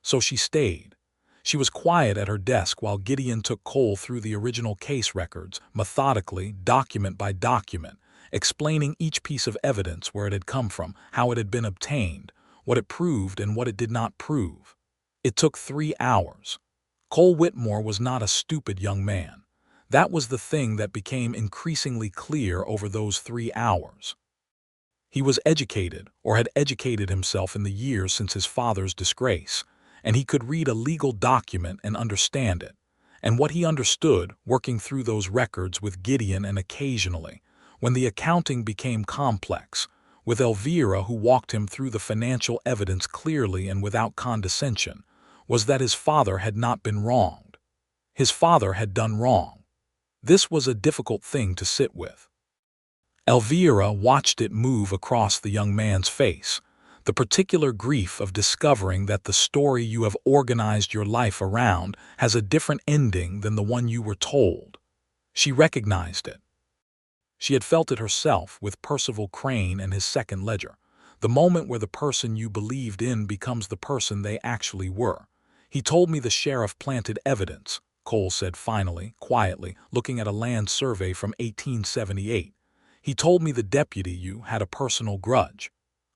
So she stayed. She was quiet at her desk while Gideon took Cole through the original case records, methodically, document by document, explaining each piece of evidence, where it had come from, how it had been obtained, what it proved and what it did not prove. It took 3 hours. Cole Whitmore was not a stupid young man. That was the thing that became increasingly clear over those 3 hours. He was educated, or had educated himself in the years since his father's disgrace, and he could read a legal document and understand it. And what he understood, working through those records with Gideon and occasionally, when the accounting became complex, with Elvira who walked him through the financial evidence clearly and without condescension, was that his father had not been wronged. His father had done wrong. This was a difficult thing to sit with. Elvira watched it move across the young man's face, the particular grief of discovering that the story you have organized your life around has a different ending than the one you were told. She recognized it. She had felt it herself with Percival Crane and his second ledger, the moment where the person you believed in becomes the person they actually were. He told me the sheriff planted evidence, Cole said finally, quietly, looking at a land survey from 1878. He told me the deputy you had a personal grudge.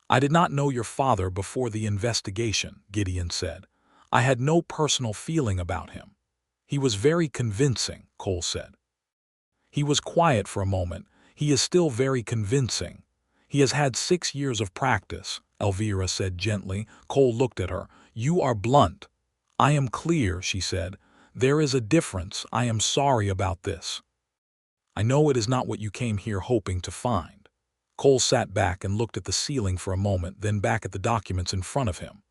I did not know your father before the investigation, Gideon said. I had no personal feeling about him. He was very convincing, Cole said. He was quiet for a moment. He is still very convincing. He has had 6 years of practice, Elvira said gently. Cole looked at her. You are blunt. I am clear, she said. There is a difference. I am sorry about this. I know it is not what you came here hoping to find. Cole sat back and looked at the ceiling for a moment, then back at the documents in front of him.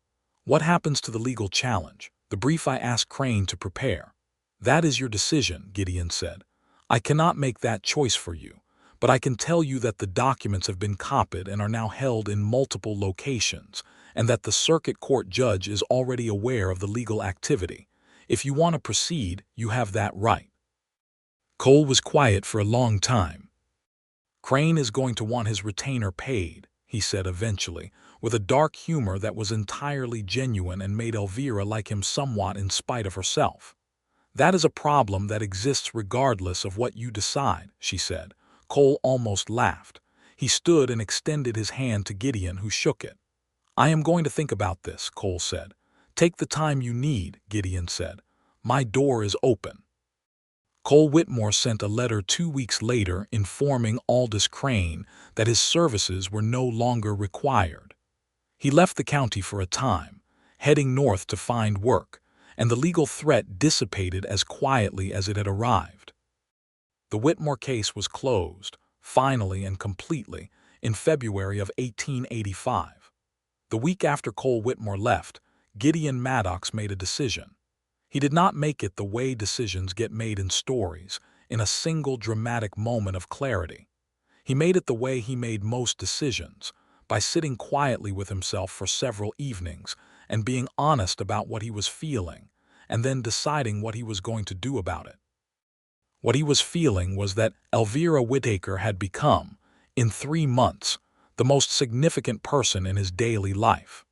What happens to the legal challenge, the brief I asked Crane to prepare? That is your decision, Gideon said. I cannot make that choice for you, but I can tell you that the documents have been copied and are now held in multiple locations, and that the circuit court judge is already aware of the legal activity. If you want to proceed, you have that right. Cole was quiet for a long time. Crane is going to want his retainer paid, he said eventually, with a dark humor that was entirely genuine and made Elvira like him somewhat in spite of herself. That is a problem that exists regardless of what you decide, she said. Cole almost laughed. He stood and extended his hand to Gideon, who shook it. I am going to think about this, Cole said. Take the time you need, Gideon said. My door is open. Cole Whitmore sent a letter 2 weeks later informing Aldous Crane that his services were no longer required. He left the county for a time, heading north to find work, and the legal threat dissipated as quietly as it had arrived. The Whitmore case was closed, finally and completely, in February of 1885. The week after Cole Whitmore left, Gideon Maddox made a decision. He did not make it the way decisions get made in stories, in a single dramatic moment of clarity. He made it the way he made most decisions, by sitting quietly with himself for several evenings and being honest about what he was feeling, and then deciding what he was going to do about it. What he was feeling was that Elvira Whitaker had become, in 3 months, the most significant person in his daily life.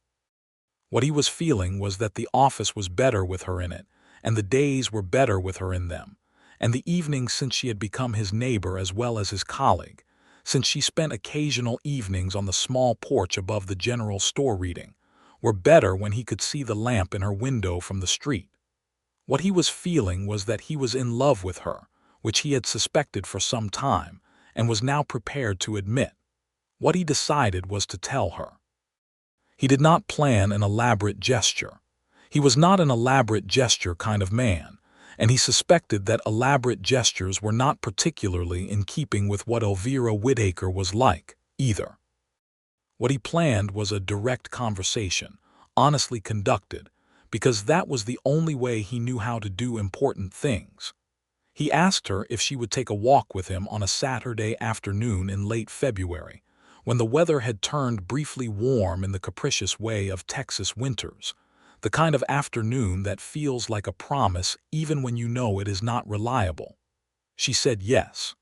What he was feeling was that the office was better with her in it, and the days were better with her in them, and the evenings since she had become his neighbor as well as his colleague, since she spent occasional evenings on the small porch above the general store reading, were better when he could see the lamp in her window from the street. What he was feeling was that he was in love with her, which he had suspected for some time, and was now prepared to admit. What he decided was to tell her. He did not plan an elaborate gesture. He was not an elaborate gesture kind of man, and he suspected that elaborate gestures were not particularly in keeping with what Elvira Whitaker was like, either. What he planned was a direct conversation, honestly conducted, because that was the only way he knew how to do important things. He asked her if she would take a walk with him on a Saturday afternoon in late February, when the weather had turned briefly warm in the capricious way of Texas winters, the kind of afternoon that feels like a promise even when you know it is not reliable. She said yes.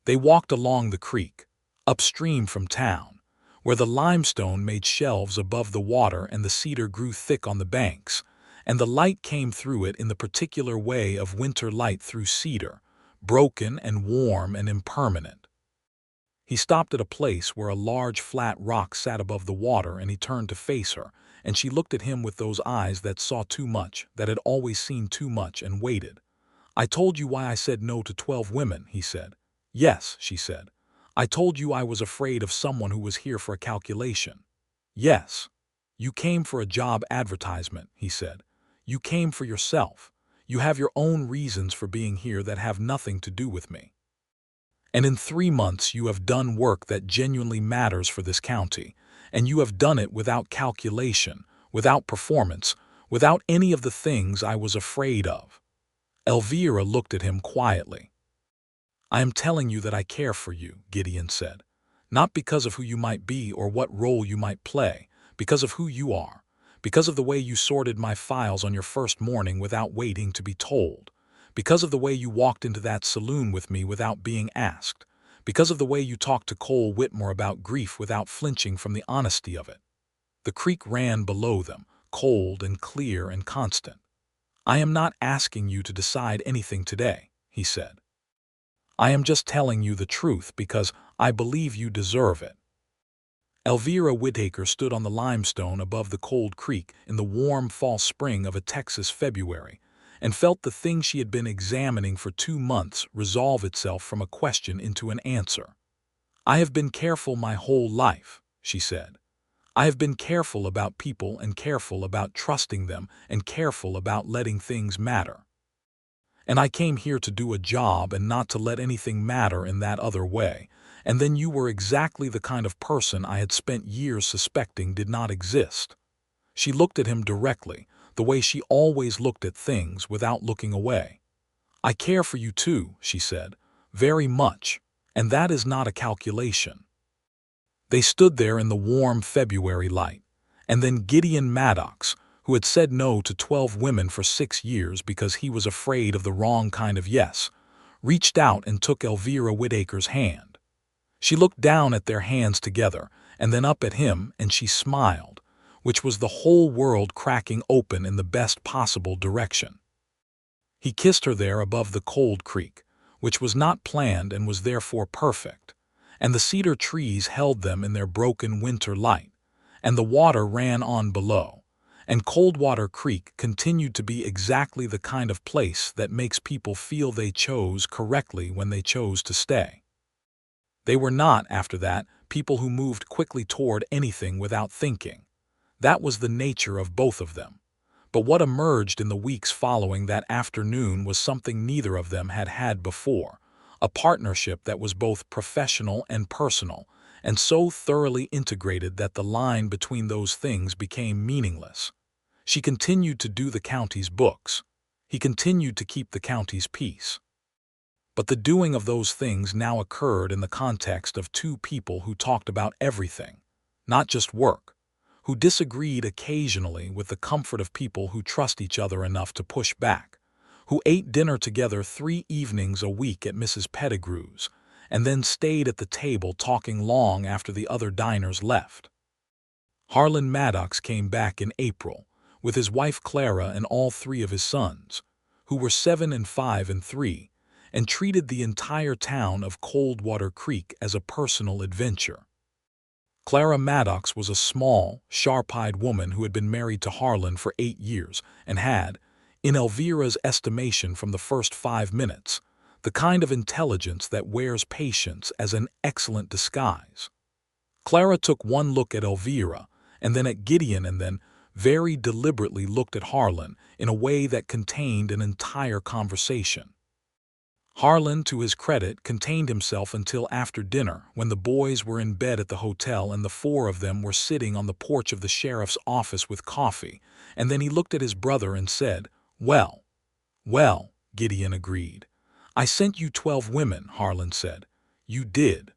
They walked along the creek, upstream from town, where the limestone made shelves above the water and the cedar grew thick on the banks, and the light came through it in the particular way of winter light through cedar, broken and warm and impermanent. He stopped at a place where a large flat rock sat above the water, and he turned to face her, and she looked at him with those eyes that saw too much, that had always seen too much, and waited. I told you why I said no to 12 women, he said. Yes, she said. I told you I was afraid of someone who was here for a calculation. Yes. You came for a job advertisement, he said. You came for yourself. You have your own reasons for being here that have nothing to do with me. And in 3 months you have done work that genuinely matters for this county, and you have done it without calculation, without performance, without any of the things I was afraid of. Elvira looked at him quietly. I am telling you that I care for you, Gideon said. Not because of who you might be or what role you might play, because of who you are, because of the way you sorted my files on your first morning without waiting to be told, because of the way you walked into that saloon with me without being asked, because of the way you talked to Cole Whitmore about grief without flinching from the honesty of it. The creek ran below them, cold and clear and constant. I am not asking you to decide anything today, he said. I am just telling you the truth because I believe you deserve it. Elvira Whitaker stood on the limestone above the cold creek in the warm fall spring of a Texas February and felt the thing she had been examining for 2 months resolve itself from a question into an answer. I have been careful my whole life, she said. I have been careful about people and careful about trusting them and careful about letting things matter. And I came here to do a job and not to let anything matter in that other way. And then you were exactly the kind of person I had spent years suspecting did not exist. She looked at him directly, the way she always looked at things without looking away. I care for you too, she said, very much, and that is not a calculation. They stood there in the warm February light, and then Gideon Maddox, who had said no to 12 women for 6 years because he was afraid of the wrong kind of yes, reached out and took Elvira Whitaker's hand. She looked down at their hands together and then up at him, and she smiled, which was the whole world cracking open in the best possible direction. He kissed her there above the cold creek, which was not planned and was therefore perfect, and the cedar trees held them in their broken winter light, and the water ran on below, and Coldwater Creek continued to be exactly the kind of place that makes people feel they chose correctly when they chose to stay. They were not, after that, people who moved quickly toward anything without thinking. That was the nature of both of them. But what emerged in the weeks following that afternoon was something neither of them had had before, a partnership that was both professional and personal, and so thoroughly integrated that the line between those things became meaningless. She continued to do the county's books. He continued to keep the county's peace. But the doing of those things now occurred in the context of two people who talked about everything, not just work, who disagreed occasionally with the comfort of people who trust each other enough to push back, who ate dinner together 3 evenings a week at Mrs. Pettigrew's, and then stayed at the table talking long after the other diners left. Harlan Maddox came back in April, with his wife Clara and all 3 of his sons, who were 7 and 5 and 3, and treated the entire town of Coldwater Creek as a personal adventure. Clara Maddox was a small, sharp-eyed woman who had been married to Harlan for 8 years and had, in Elvira's estimation from the first 5 minutes, the kind of intelligence that wears patience as an excellent disguise. Clara took one look at Elvira, and then at Gideon, and then very deliberately looked at Harlan in a way that contained an entire conversation. Harlan, to his credit, contained himself until after dinner, when the boys were in bed at the hotel and the 4 of them were sitting on the porch of the sheriff's office with coffee, and then he looked at his brother and said, "Well, Gideon agreed. I sent you 12 women, Harlan said. You did.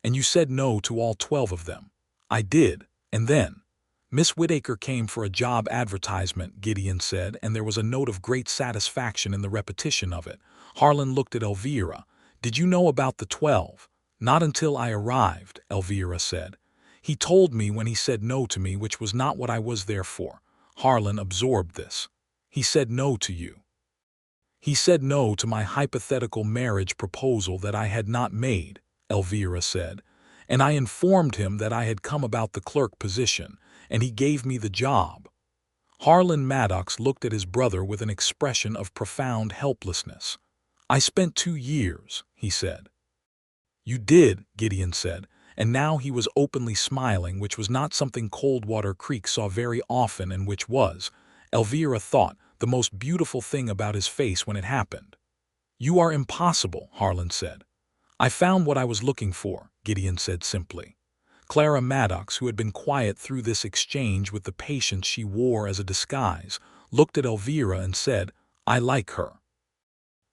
And you said no to all 12 of them. I did, and then Miss Whitaker came for a job advertisement, Gideon said, and there was a note of great satisfaction in the repetition of it. Harlan looked at Elvira. Did you know about the 12? Not until I arrived, Elvira said. He told me when he said no to me, which was not what I was there for. Harlan absorbed this. He said no to you. He said no to my hypothetical marriage proposal that I had not made, Elvira said, and I informed him that I had come about the clerk position, and he gave me the job. Harlan Maddox looked at his brother with an expression of profound helplessness. "I spent 2 years," he said. "You did," Gideon said, and now he was openly smiling, which was not something Coldwater Creek saw very often and which was, Elvira thought, the most beautiful thing about his face when it happened. "You are impossible," Harlan said. "I found what I was looking for," Gideon said simply. Clara Maddox, who had been quiet through this exchange with the patience she wore as a disguise, looked at Elvira and said, "I like her."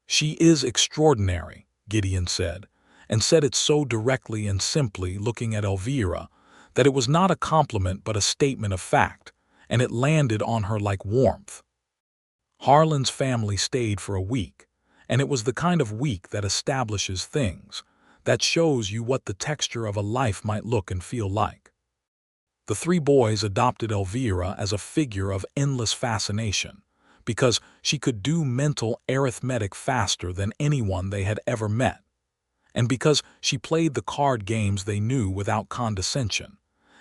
"She is extraordinary," Gideon said, and said it so directly and simply, looking at Elvira, that it was not a compliment but a statement of fact, and it landed on her like warmth. Harlan's family stayed for a week, and it was the kind of week that establishes things, that shows you what the texture of a life might look and feel like. The three boys adopted Elvira as a figure of endless fascination, because she could do mental arithmetic faster than anyone they had ever met, and because she played the card games they knew without condescension,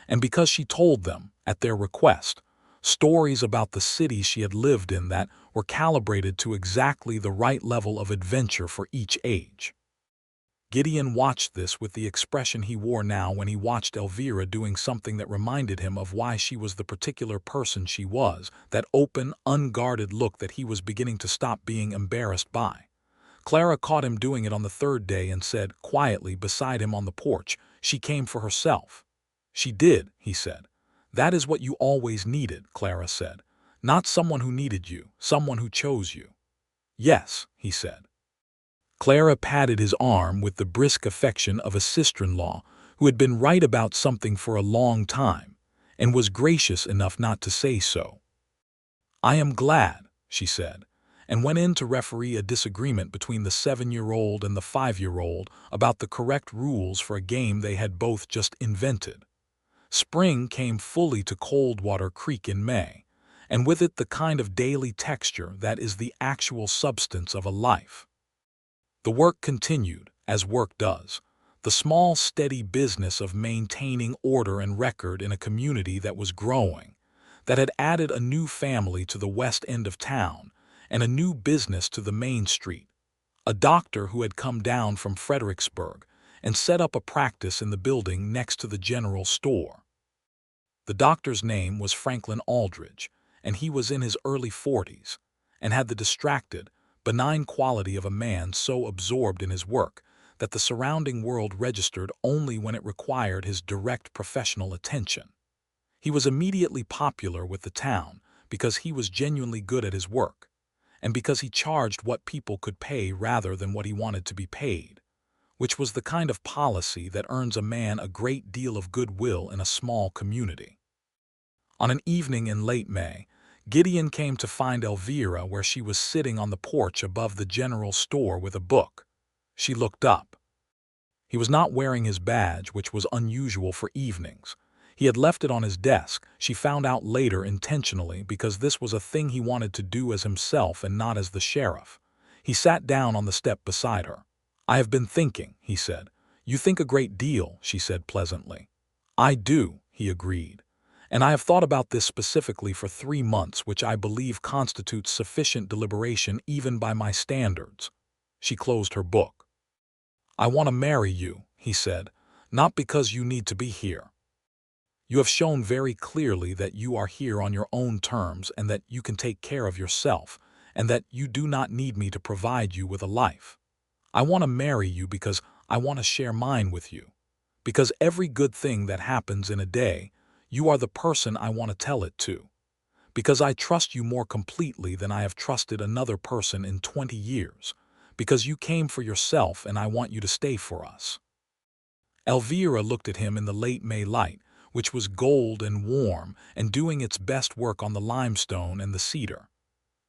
and because she told them, at their request, stories about the cities she had lived in that were calibrated to exactly the right level of adventure for each age. Gideon watched this with the expression he wore now when he watched Elvira doing something that reminded him of why she was the particular person she was, that open, unguarded look that he was beginning to stop being embarrassed by. Clara caught him doing it on the third day and said, quietly beside him on the porch, "She came for herself." "She did," he said. "That is what you always needed," Clara said. "Not someone who needed you, someone who chose you." "Yes," he said. Clara patted his arm with the brisk affection of a sister-in-law who had been right about something for a long time, and was gracious enough not to say so. "I am glad," she said, and went in to referee a disagreement between the 7-year-old and the 5-year-old about the correct rules for a game they had both just invented. Spring came fully to Coldwater Creek in May, and with it the kind of daily texture that is the actual substance of a life. The work continued, as work does, the small, steady business of maintaining order and record in a community that was growing, that had added a new family to the west end of town and a new business to the main street, a doctor who had come down from Fredericksburg and set up a practice in the building next to the general store. The doctor's name was Franklin Aldridge, and he was in his early 40s, and had the distracted, benign quality of a man so absorbed in his work that the surrounding world registered only when it required his direct professional attention. He was immediately popular with the town because he was genuinely good at his work, and because he charged what people could pay rather than what he wanted to be paid, which was the kind of policy that earns a man a great deal of goodwill in a small community. On an evening in late May, Gideon came to find Elvira where she was sitting on the porch above the general store with a book. She looked up. He was not wearing his badge, which was unusual for evenings. He had left it on his desk, she found out later intentionally, because this was a thing he wanted to do as himself and not as the sheriff. He sat down on the step beside her. "I have been thinking," he said. "You think a great deal," she said pleasantly. "I do," he agreed. "And I have thought about this specifically for 3 months, which I believe constitutes sufficient deliberation even by my standards." She closed her book. "I want to marry you," he said, "not because you need to be here. You have shown very clearly that you are here on your own terms and that you can take care of yourself, and that you do not need me to provide you with a life. I want to marry you because I want to share mine with you. Because every good thing that happens in a day, you are the person I want to tell it to. Because I trust you more completely than I have trusted another person in 20 years. Because you came for yourself and I want you to stay for us." Elvira looked at him in the late May light, which was gold and warm and doing its best work on the limestone and the cedar.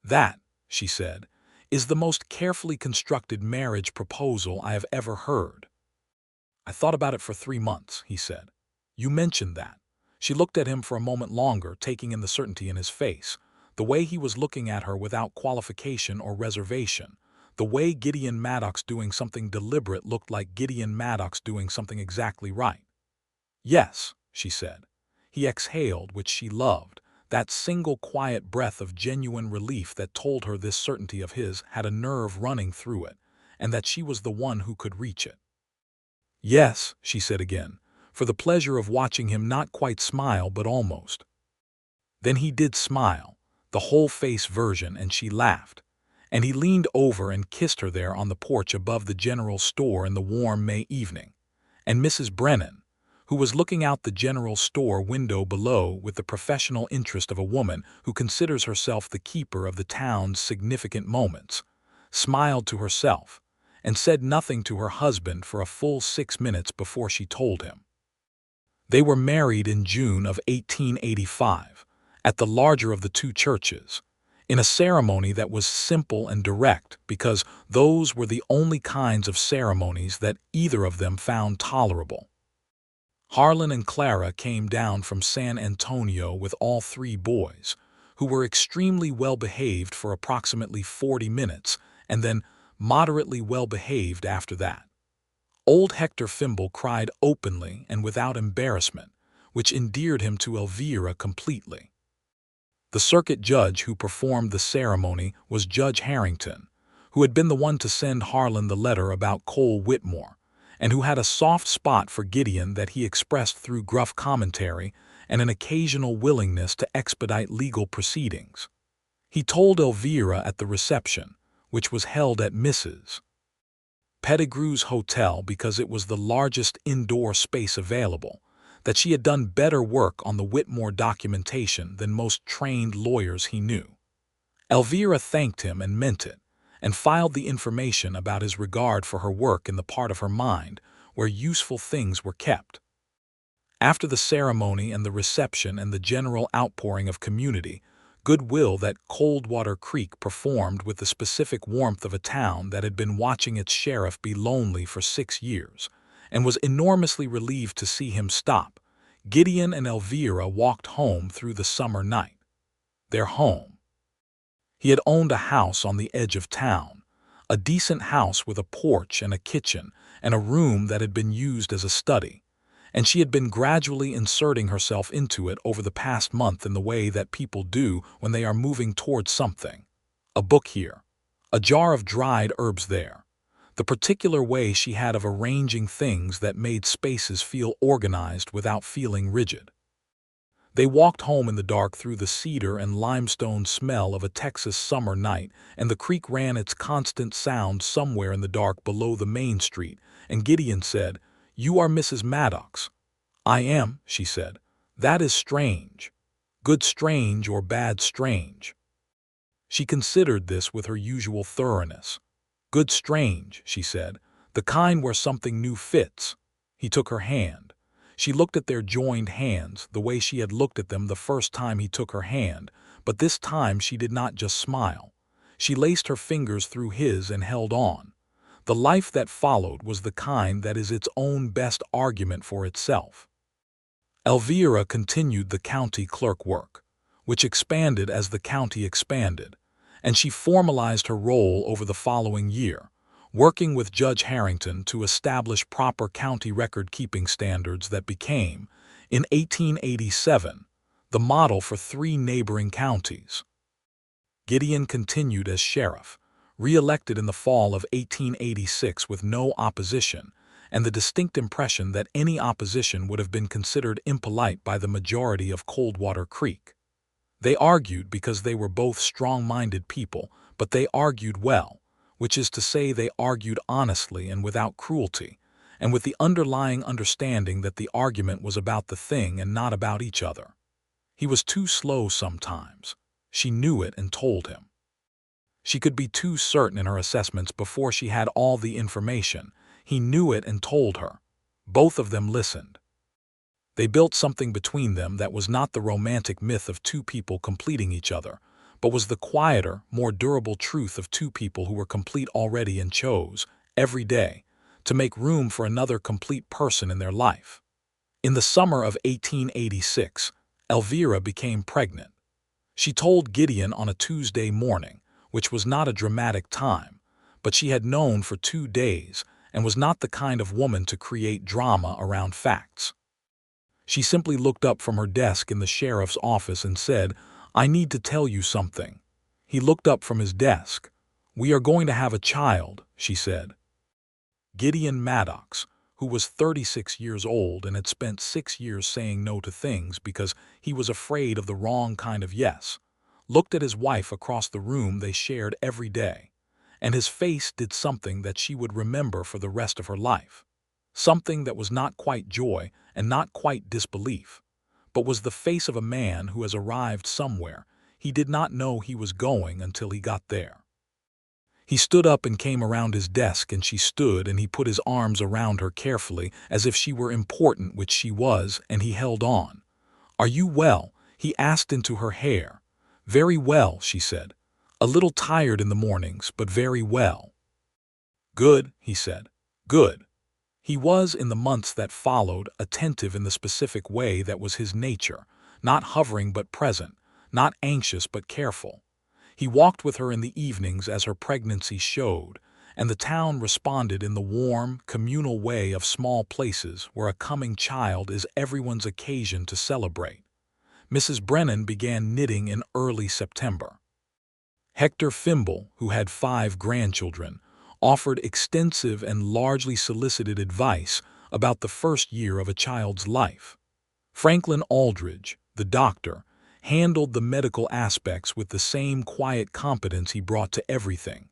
"That," she said, "is the most carefully constructed marriage proposal I have ever heard." "I thought about it for 3 months," he said. "You mentioned that." She looked at him for a moment longer, taking in the certainty in his face, the way he was looking at her without qualification or reservation, the way Gideon Maddox doing something deliberate looked like Gideon Maddox doing something exactly right. "Yes," she said. He exhaled, which she loved, that single quiet breath of genuine relief that told her this certainty of his had a nerve running through it, and that she was the one who could reach it. "Yes," she said again, for the pleasure of watching him not quite smile but almost. Then he did smile, the whole-face version, and she laughed, and he leaned over and kissed her there on the porch above the general store in the warm May evening, and Mrs. Brennan, who was looking out the general store window below with the professional interest of a woman who considers herself the keeper of the town's significant moments, smiled to herself and said nothing to her husband for a full 6 minutes before she told him. They were married in June of 1885, at the larger of the two churches, in a ceremony that was simple and direct because those were the only kinds of ceremonies that either of them found tolerable. Harlan and Clara came down from San Antonio with all 3 boys, who were extremely well-behaved for approximately 40 minutes and then moderately well-behaved after that. Old Hector Fimble cried openly and without embarrassment, which endeared him to Elvira completely. The circuit judge who performed the ceremony was Judge Harrington, who had been the one to send Harlan the letter about Cole Whitmore, and who had a soft spot for Gideon that he expressed through gruff commentary and an occasional willingness to expedite legal proceedings. He told Elvira at the reception, which was held at Mrs. Pettigrew's hotel because it was the largest indoor space available, that she had done better work on the Whitmore documentation than most trained lawyers he knew. Elvira thanked him and meant it, and filed the information about his regard for her work in the part of her mind where useful things were kept. After the ceremony and the reception and the general outpouring of community goodwill that Coldwater Creek performed with the specific warmth of a town that had been watching its sheriff be lonely for 6 years, and was enormously relieved to see him stop, Gideon and Elvira walked home through the summer night. Their home. He had owned a house on the edge of town, a decent house with a porch and a kitchen and a room that had been used as a study, and she had been gradually inserting herself into it over the past month in the way that people do when they are moving towards something. A book here, a jar of dried herbs there, the particular way she had of arranging things that made spaces feel organized without feeling rigid. They walked home in the dark through the cedar and limestone smell of a Texas summer night, and the creek ran its constant sound somewhere in the dark below the main street, and Gideon said, "You are Mrs. Maddox." "I am," she said. "That is strange. Good strange or bad strange?" She considered this with her usual thoroughness. "Good strange," she said, "the kind where something new fits." He took her hand. She looked at their joined hands the way she had looked at them the first time he took her hand, but this time she did not just smile. She laced her fingers through his and held on. The life that followed was the kind that is its own best argument for itself. Elvira continued the county clerk work, which expanded as the county expanded, and she formalized her role over the following year, working with Judge Harrington to establish proper county record-keeping standards that became, in 1887, the model for 3 neighboring counties. Gideon continued as sheriff, re-elected in the fall of 1886 with no opposition, and the distinct impression that any opposition would have been considered impolite by the majority of Coldwater Creek. They argued because they were both strong-minded people, but they argued well, which is to say they argued honestly and without cruelty, and with the underlying understanding that the argument was about the thing and not about each other. He was too slow sometimes. She knew it and told him. She could be too certain in her assessments before she had all the information. He knew it and told her. Both of them listened. They built something between them that was not the romantic myth of 2 people completing each other, but was the quieter, more durable truth of 2 people who were complete already and chose, every day, to make room for another complete person in their life. In the summer of 1886, Elvira became pregnant. She told Gideon on a Tuesday morning, which was not a dramatic time, but she had known for 2 days and was not the kind of woman to create drama around facts. She simply looked up from her desk in the sheriff's office and said, "I need to tell you something." He looked up from his desk. "We are going to have a child," she said. Gideon Maddox, who was 36 years old and had spent 6 years saying no to things because he was afraid of the wrong kind of yes, looked at his wife across the room they shared every day, and his face did something that she would remember for the rest of her life. Something that was not quite joy and not quite disbelief, but was the face of a man who has arrived somewhere he did not know he was going until he got there. He stood up and came around his desk, and she stood, and he put his arms around her carefully as if she were important, which she was, and he held on. "Are you well?" he asked into her hair. "Very well," she said. "A little tired in the mornings, but very well." "Good," he said. "Good." He was, in the months that followed, attentive in the specific way that was his nature, not hovering but present, not anxious but careful. He walked with her in the evenings as her pregnancy showed, and the town responded in the warm, communal way of small places where a coming child is everyone's occasion to celebrate. Mrs. Brennan began knitting in early September. Hector Fimble, who had 5 grandchildren, offered extensive and largely solicited advice about the first year of a child's life. Franklin Aldridge, the doctor, handled the medical aspects with the same quiet competence he brought to everything.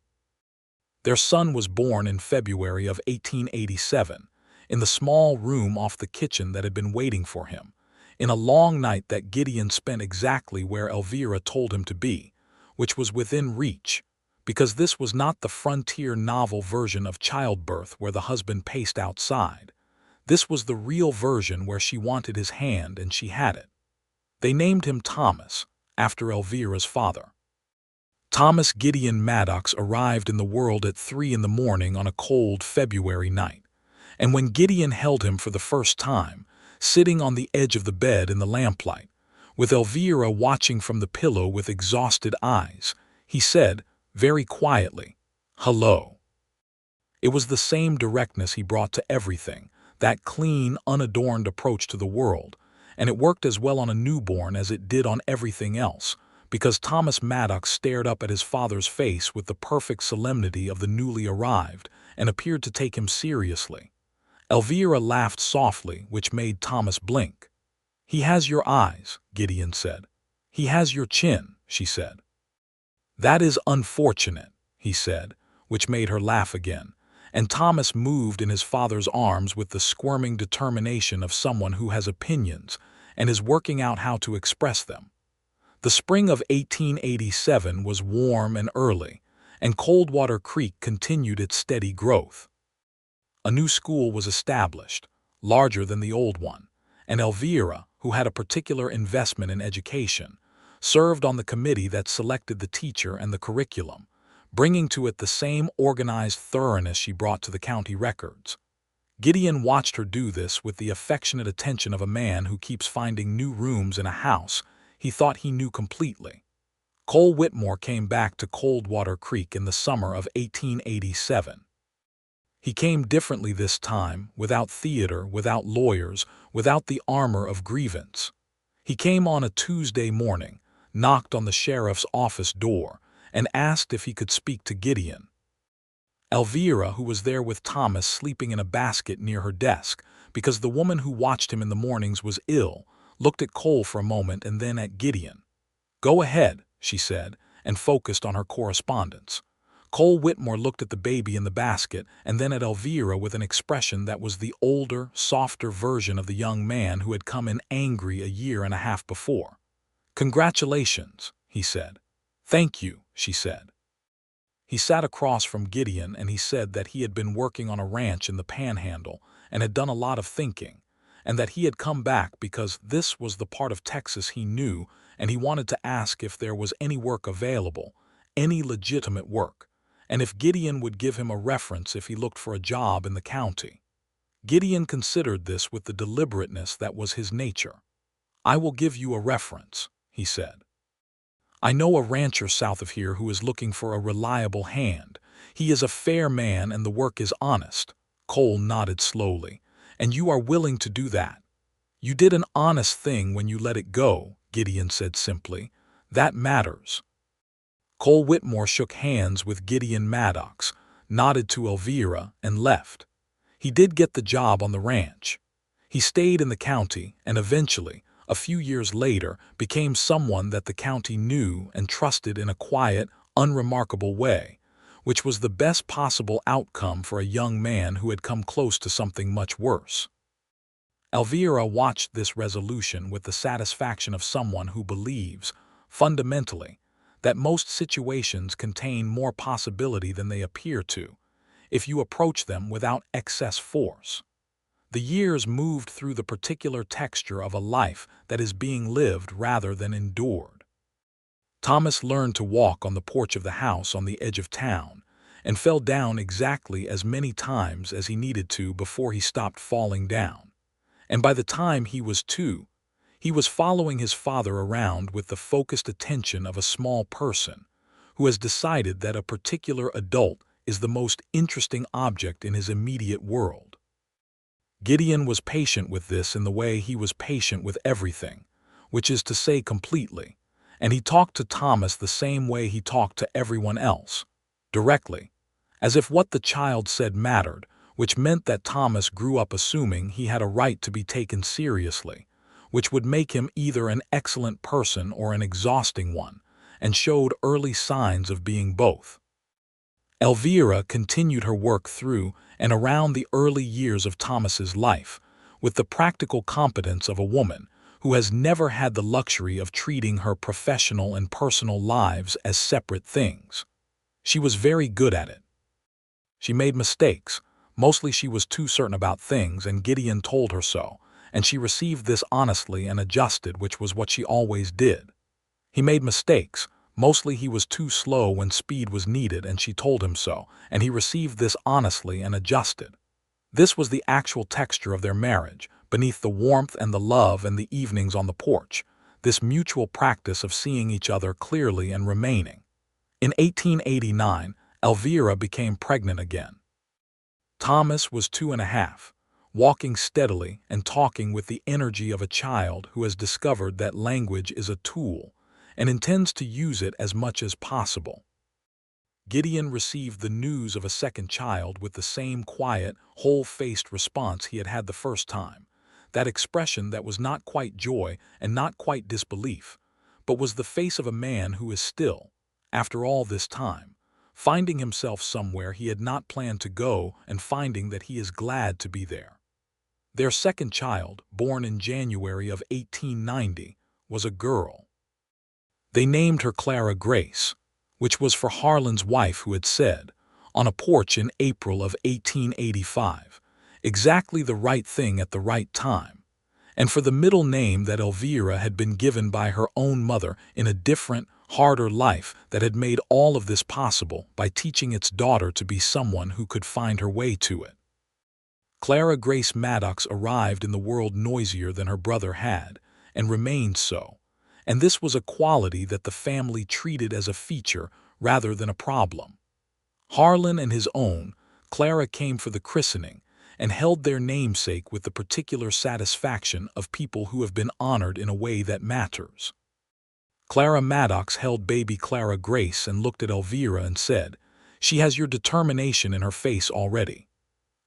Their son was born in February of 1887, in the small room off the kitchen that had been waiting for him, in a long night that Gideon spent exactly where Elvira told him to be, which was within reach, because this was not the frontier novel version of childbirth where the husband paced outside. This was the real version where she wanted his hand and she had it. They named him Thomas, after Elvira's father. Thomas Gideon Maddox arrived in the world at 3 in the morning on a cold February night, and when Gideon held him for the first time, sitting on the edge of the bed in the lamplight, with Elvira watching from the pillow with exhausted eyes, he said, very quietly, "Hello." It was the same directness he brought to everything, that clean, unadorned approach to the world, and it worked as well on a newborn as it did on everything else, because Thomas Maddox stared up at his father's face with the perfect solemnity of the newly arrived and appeared to take him seriously. Elvira laughed softly, which made Thomas blink. "He has your eyes," Gideon said. "He has your chin," she said. "That is unfortunate," he said, which made her laugh again, and Thomas moved in his father's arms with the squirming determination of someone who has opinions and is working out how to express them. The spring of 1887 was warm and early, and Coldwater Creek continued its steady growth. A new school was established, larger than the old one, and Elvira, who had a particular investment in education, served on the committee that selected the teacher and the curriculum, bringing to it the same organized thoroughness she brought to the county records. Gideon watched her do this with the affectionate attention of a man who keeps finding new rooms in a house he thought he knew completely. Cole Whitmore came back to Coldwater Creek in the summer of 1887. He came differently this time, without theater, without lawyers, without the armor of grievance. He came on a Tuesday morning, knocked on the sheriff's office door, and asked if he could speak to Gideon. Elvira, who was there with Thomas sleeping in a basket near her desk, because the woman who watched him in the mornings was ill, looked at Cole for a moment and then at Gideon. "Go ahead," she said, and focused on her correspondence. Cole Whitmore looked at the baby in the basket and then at Elvira with an expression that was the older, softer version of the young man who had come in angry a year and a half before. "Congratulations," he said. "Thank you," she said. He sat across from Gideon and he said that he had been working on a ranch in the Panhandle and had done a lot of thinking, and that he had come back because this was the part of Texas he knew, and he wanted to ask if there was any work available, any legitimate work, and if Gideon would give him a reference if he looked for a job in the county. Gideon considered this with the deliberateness that was his nature. "I will give you a reference," he said. "I know a rancher south of here who is looking for a reliable hand. He is a fair man and the work is honest." Cole nodded slowly. "And you are willing to do that?" "You did an honest thing when you let it go," Gideon said simply. "That matters." Cole Whitmore shook hands with Gideon Maddox, nodded to Elvira, and left. He did get the job on the ranch. He stayed in the county and eventually, a few years later, became someone that the county knew and trusted in a quiet, unremarkable way, which was the best possible outcome for a young man who had come close to something much worse. Elvira watched this resolution with the satisfaction of someone who believes, fundamentally, that most situations contain more possibility than they appear to, if you approach them without excess force. The years moved through the particular texture of a life that is being lived rather than endured. Thomas learned to walk on the porch of the house on the edge of town, and fell down exactly as many times as he needed to before he stopped falling down. And by the time he was 2, he was following his father around with the focused attention of a small person who has decided that a particular adult is the most interesting object in his immediate world. Gideon was patient with this in the way he was patient with everything, which is to say completely, and he talked to Thomas the same way he talked to everyone else, directly, as if what the child said mattered, which meant that Thomas grew up assuming he had a right to be taken seriously, which would make him either an excellent person or an exhausting one, and showed early signs of being both. Elvira continued her work through and around the early years of Thomas's life, with the practical competence of a woman who has never had the luxury of treating her professional and personal lives as separate things. She was very good at it. She made mistakes. Mostly she was too certain about things, and Gideon told her so, and she received this honestly and adjusted, which was what she always did. He made mistakes. Mostly he was too slow when speed was needed, and she told him so, and he received this honestly and adjusted. This was the actual texture of their marriage, beneath the warmth and the love and the evenings on the porch, this mutual practice of seeing each other clearly and remaining. In 1889, Elvira became pregnant again. Thomas was 2.5, walking steadily and talking with the energy of a child who has discovered that language is a tool and intends to use it as much as possible. Gideon received the news of a second child with the same quiet, whole-faced response he had had the first time, that expression that was not quite joy and not quite disbelief, but was the face of a man who is still, after all this time, finding himself somewhere he had not planned to go and finding that he is glad to be there. Their second child, born in January of 1890, was a girl. They named her Clara Grace, which was for Harlan's wife, who had said, on a porch in April of 1885, exactly the right thing at the right time, and for the middle name that Elvira had been given by her own mother in a different, harder life that had made all of this possible by teaching its daughter to be someone who could find her way to it. Clara Grace Maddox arrived in the world noisier than her brother had, and remained so, and this was a quality that the family treated as a feature rather than a problem. Harlan and his own, Clara came for the christening, and held their namesake with the particular satisfaction of people who have been honored in a way that matters. Clara Maddox held baby Clara Grace and looked at Elvira and said, "She has your determination in her face already."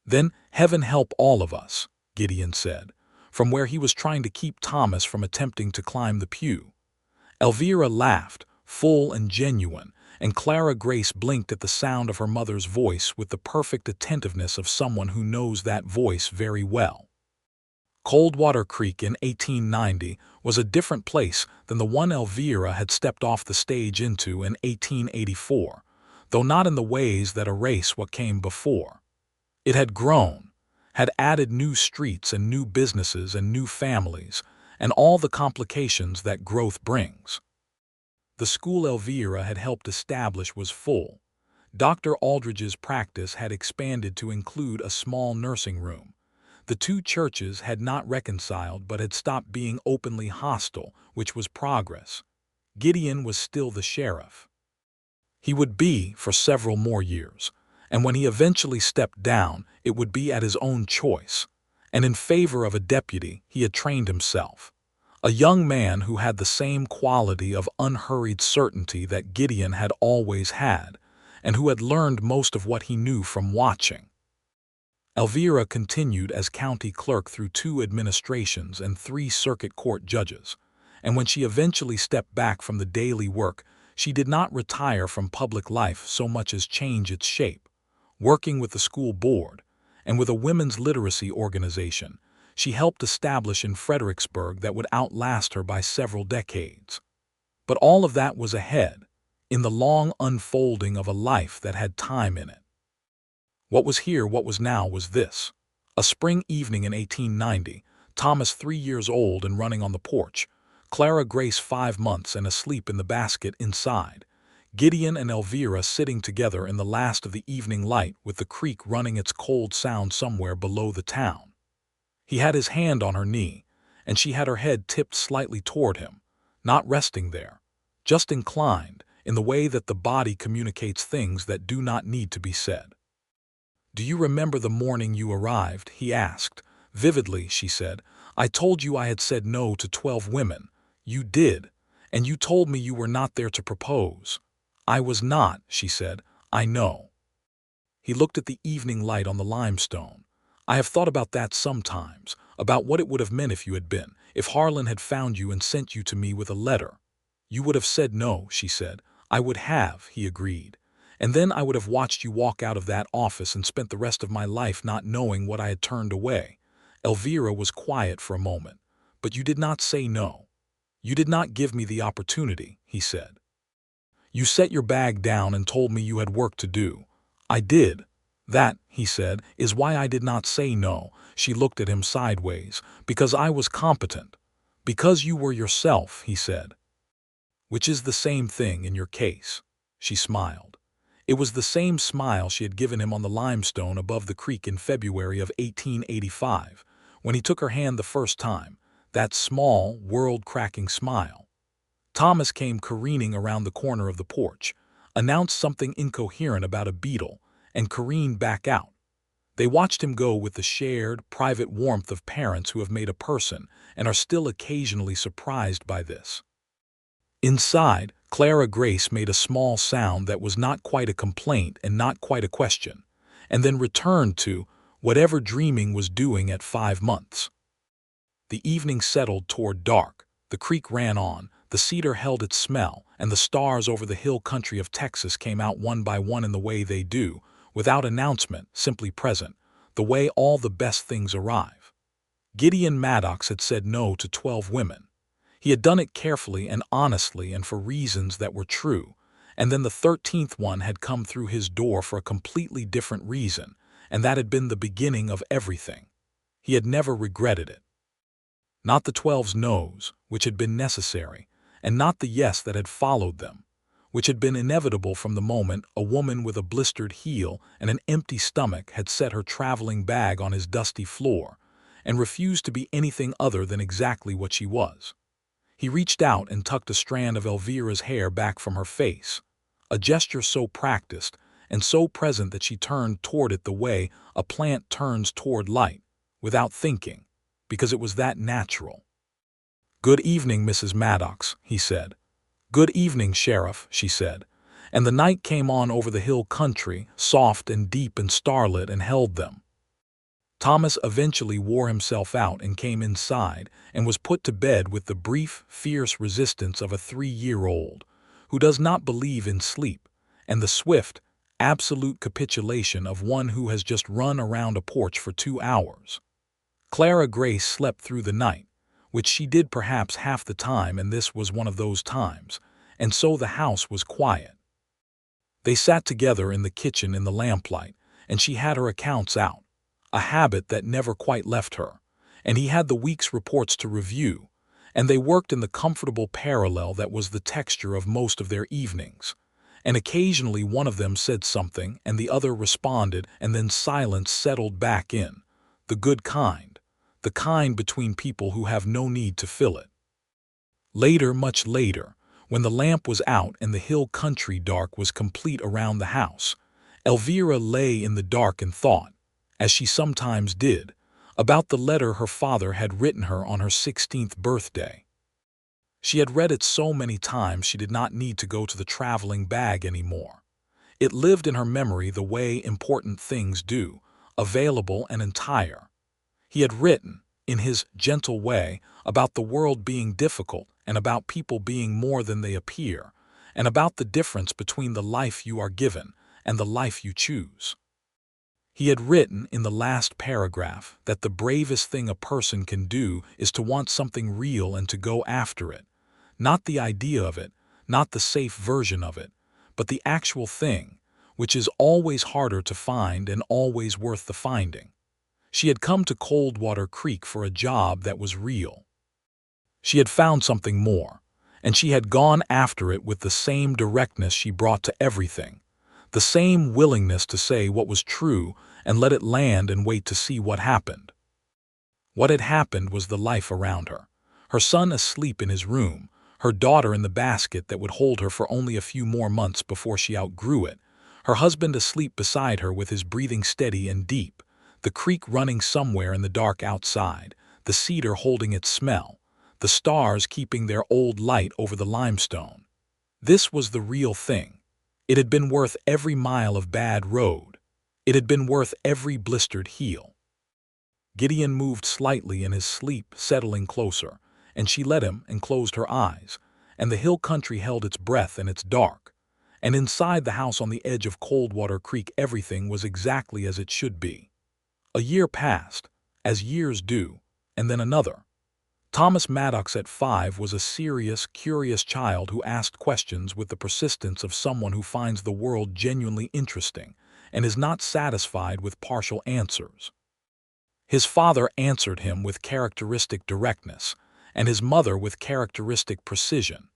"Then, heaven help all of us," Gideon said, from where he was trying to keep Thomas from attempting to climb the pew. Elvira laughed, full and genuine, and Clara Grace blinked at the sound of her mother's voice with the perfect attentiveness of someone who knows that voice very well. Coldwater Creek in 1890 was a different place than the one Elvira had stepped off the stage into in 1884, though not in the ways that erase what came before. It had grown, had added new streets and new businesses and new families, and all the complications that growth brings. The school Elvira had helped establish was full. Dr. Aldridge's practice had expanded to include a small nursing room. The two churches had not reconciled but had stopped being openly hostile, which was progress. Gideon was still the sheriff. He would be for several more years, and when he eventually stepped down, it would be at his own choice. and in favor of a deputy he had trained himself. A young man who had the same quality of unhurried certainty that Gideon had always had, and who had learned most of what he knew from watching. Elvira continued as county clerk through 2 administrations and 3 circuit court judges, and when she eventually stepped back from the daily work, she did not retire from public life so much as change its shape. Working with the school board, and with a women's literacy organization, she helped establish in Fredericksburg that would outlast her by several decades. But all of that was ahead, in the long unfolding of a life that had time in it. What was here, what was now, was this. A spring evening in 1890, Thomas 3 years old and running on the porch, Clara Grace 5 months and asleep in the basket inside, Gideon and Elvira sitting together in the last of the evening light with the creek running its cold sound somewhere below the town. He had his hand on her knee, and she had her head tipped slightly toward him, not resting there, just inclined in the way that the body communicates things that do not need to be said. "Do you remember the morning you arrived?" he asked. "Vividly," she said. "I told you I had said no to 12 women. You did, and you told me you were not there to propose." "I was not," she said. "I know." He looked at the evening light on the limestone. "I have thought about that sometimes, about what it would have meant if you had been, if Harlan had found you and sent you to me with a letter." "You would have said no," she said. "I would have," he agreed. "And then I would have watched you walk out of that office and spent the rest of my life not knowing what I had turned away." Elvira was quiet for a moment. "But you did not say no. You did not give me the opportunity," he said. "You set your bag down and told me you had work to do." "I did." "That," he said, "is why I did not say no." She looked at him sideways. "Because I was competent." "Because you were yourself," he said. "Which is the same thing in your case." She smiled. It was the same smile she had given him on the limestone above the creek in February of 1885, when he took her hand the first time, that small, world-cracking smile. Thomas came careening around the corner of the porch, announced something incoherent about a beetle, and careened back out. They watched him go with the shared, private warmth of parents who have made a person and are still occasionally surprised by this. Inside, Clara Grace made a small sound that was not quite a complaint and not quite a question, and then returned to whatever dreaming was doing at 5 months. The evening settled toward dark, the creek ran on, the cedar held its smell, and the stars over the hill country of Texas came out one by one in the way they do, without announcement, simply present, the way all the best things arrive. Gideon Maddox had said no to 12 women. He had done it carefully and honestly and for reasons that were true, and then the 13th one had come through his door for a completely different reason, and that had been the beginning of everything. He had never regretted it. Not the 12's no's, which had been necessary, and not the yes that had followed them, which had been inevitable from the moment a woman with a blistered heel and an empty stomach had set her traveling bag on his dusty floor, and refused to be anything other than exactly what she was. He reached out and tucked a strand of Elvira's hair back from her face, a gesture so practiced and so present that she turned toward it the way a plant turns toward light, without thinking, because it was that natural. "Good evening, Mrs. Maddox," he said. "Good evening, Sheriff," she said, and the night came on over the hill country, soft and deep and starlit, and held them. Thomas eventually wore himself out and came inside and was put to bed with the brief, fierce resistance of a 3-year-old who does not believe in sleep, and the swift, absolute capitulation of one who has just run around a porch for 2 hours. Clara Grace slept through the night, which she did perhaps half the time, and this was one of those times, and so the house was quiet. They sat together in the kitchen in the lamplight, and she had her accounts out, a habit that never quite left her, and he had the week's reports to review, and they worked in the comfortable parallel that was the texture of most of their evenings, and occasionally one of them said something and the other responded, and then silence settled back in, the good kind, the kind between people who have no need to fill it. Later, much later, when the lamp was out and the hill country dark was complete around the house, Elvira lay in the dark and thought, as she sometimes did, about the letter her father had written her on her 16th birthday. She had read it so many times she did not need to go to the traveling bag anymore. It lived in her memory the way important things do, available and entire. He had written, in his gentle way, about the world being difficult and about people being more than they appear, and about the difference between the life you are given and the life you choose. He had written in the last paragraph that the bravest thing a person can do is to want something real and to go after it, not the idea of it, not the safe version of it, but the actual thing, which is always harder to find and always worth the finding. She had come to Coldwater Creek for a job that was real. She had found something more, and she had gone after it with the same directness she brought to everything, the same willingness to say what was true and let it land and wait to see what happened. What had happened was the life around her. Her son asleep in his room, her daughter in the basket that would hold her for only a few more months before she outgrew it, her husband asleep beside her with his breathing steady and deep, the creek running somewhere in the dark outside, the cedar holding its smell, the stars keeping their old light over the limestone. This was the real thing. It had been worth every mile of bad road. It had been worth every blistered heel. Gideon moved slightly in his sleep, settling closer, and she let him and closed her eyes, and the hill country held its breath in its dark. And inside the house on the edge of Coldwater Creek everything was exactly as it should be. A year passed, as years do, and then another. Thomas Maddox at 5 was a serious, curious child who asked questions with the persistence of someone who finds the world genuinely interesting and is not satisfied with partial answers. His father answered him with characteristic directness, and his mother with characteristic precision.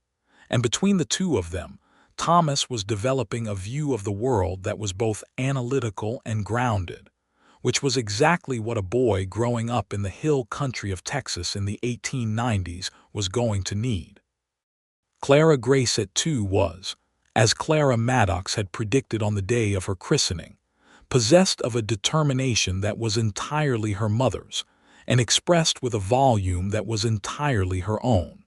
And between the two of them, Thomas was developing a view of the world that was both analytical and grounded, which was exactly what a boy growing up in the hill country of Texas in the 1890s was going to need. Clara Grace at 2 was, as Clara Maddox had predicted on the day of her christening, possessed of a determination that was entirely her mother's, and expressed with a volume that was entirely her own.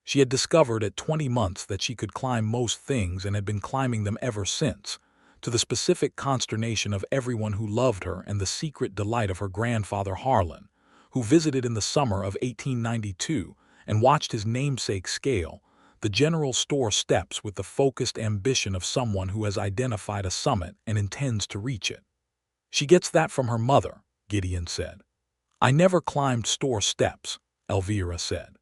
She had discovered at 20 months that she could climb most things and had been climbing them ever since, to the specific consternation of everyone who loved her and the secret delight of her grandfather Harlan, who visited in the summer of 1892 and watched his namesake scale the general store steps with the focused ambition of someone who has identified a summit and intends to reach it. "She gets that from her mother," Gideon said. "I never climbed store steps," Elvira said.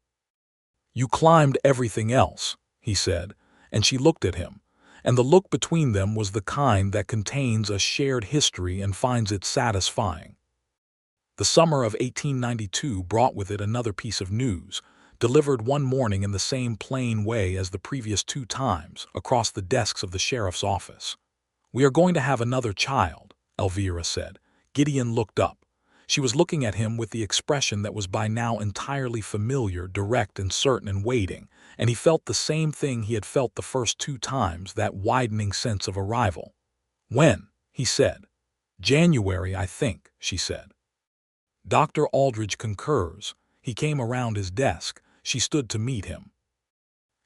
"You climbed everything else," he said, and she looked at him, and the look between them was the kind that contains a shared history and finds it satisfying. The summer of 1892 brought with it another piece of news, delivered one morning in the same plain way as the previous 2 times, across the desks of the sheriff's office. "We are going to have another child," Elvira said. Gideon looked up. She was looking at him with the expression that was by now entirely familiar, direct and certain and waiting, and he felt the same thing he had felt the first 2 times, that widening sense of arrival. "When?" he said. "January, I think," she said. "Dr. Aldridge concurs." He came around his desk. She stood to meet him.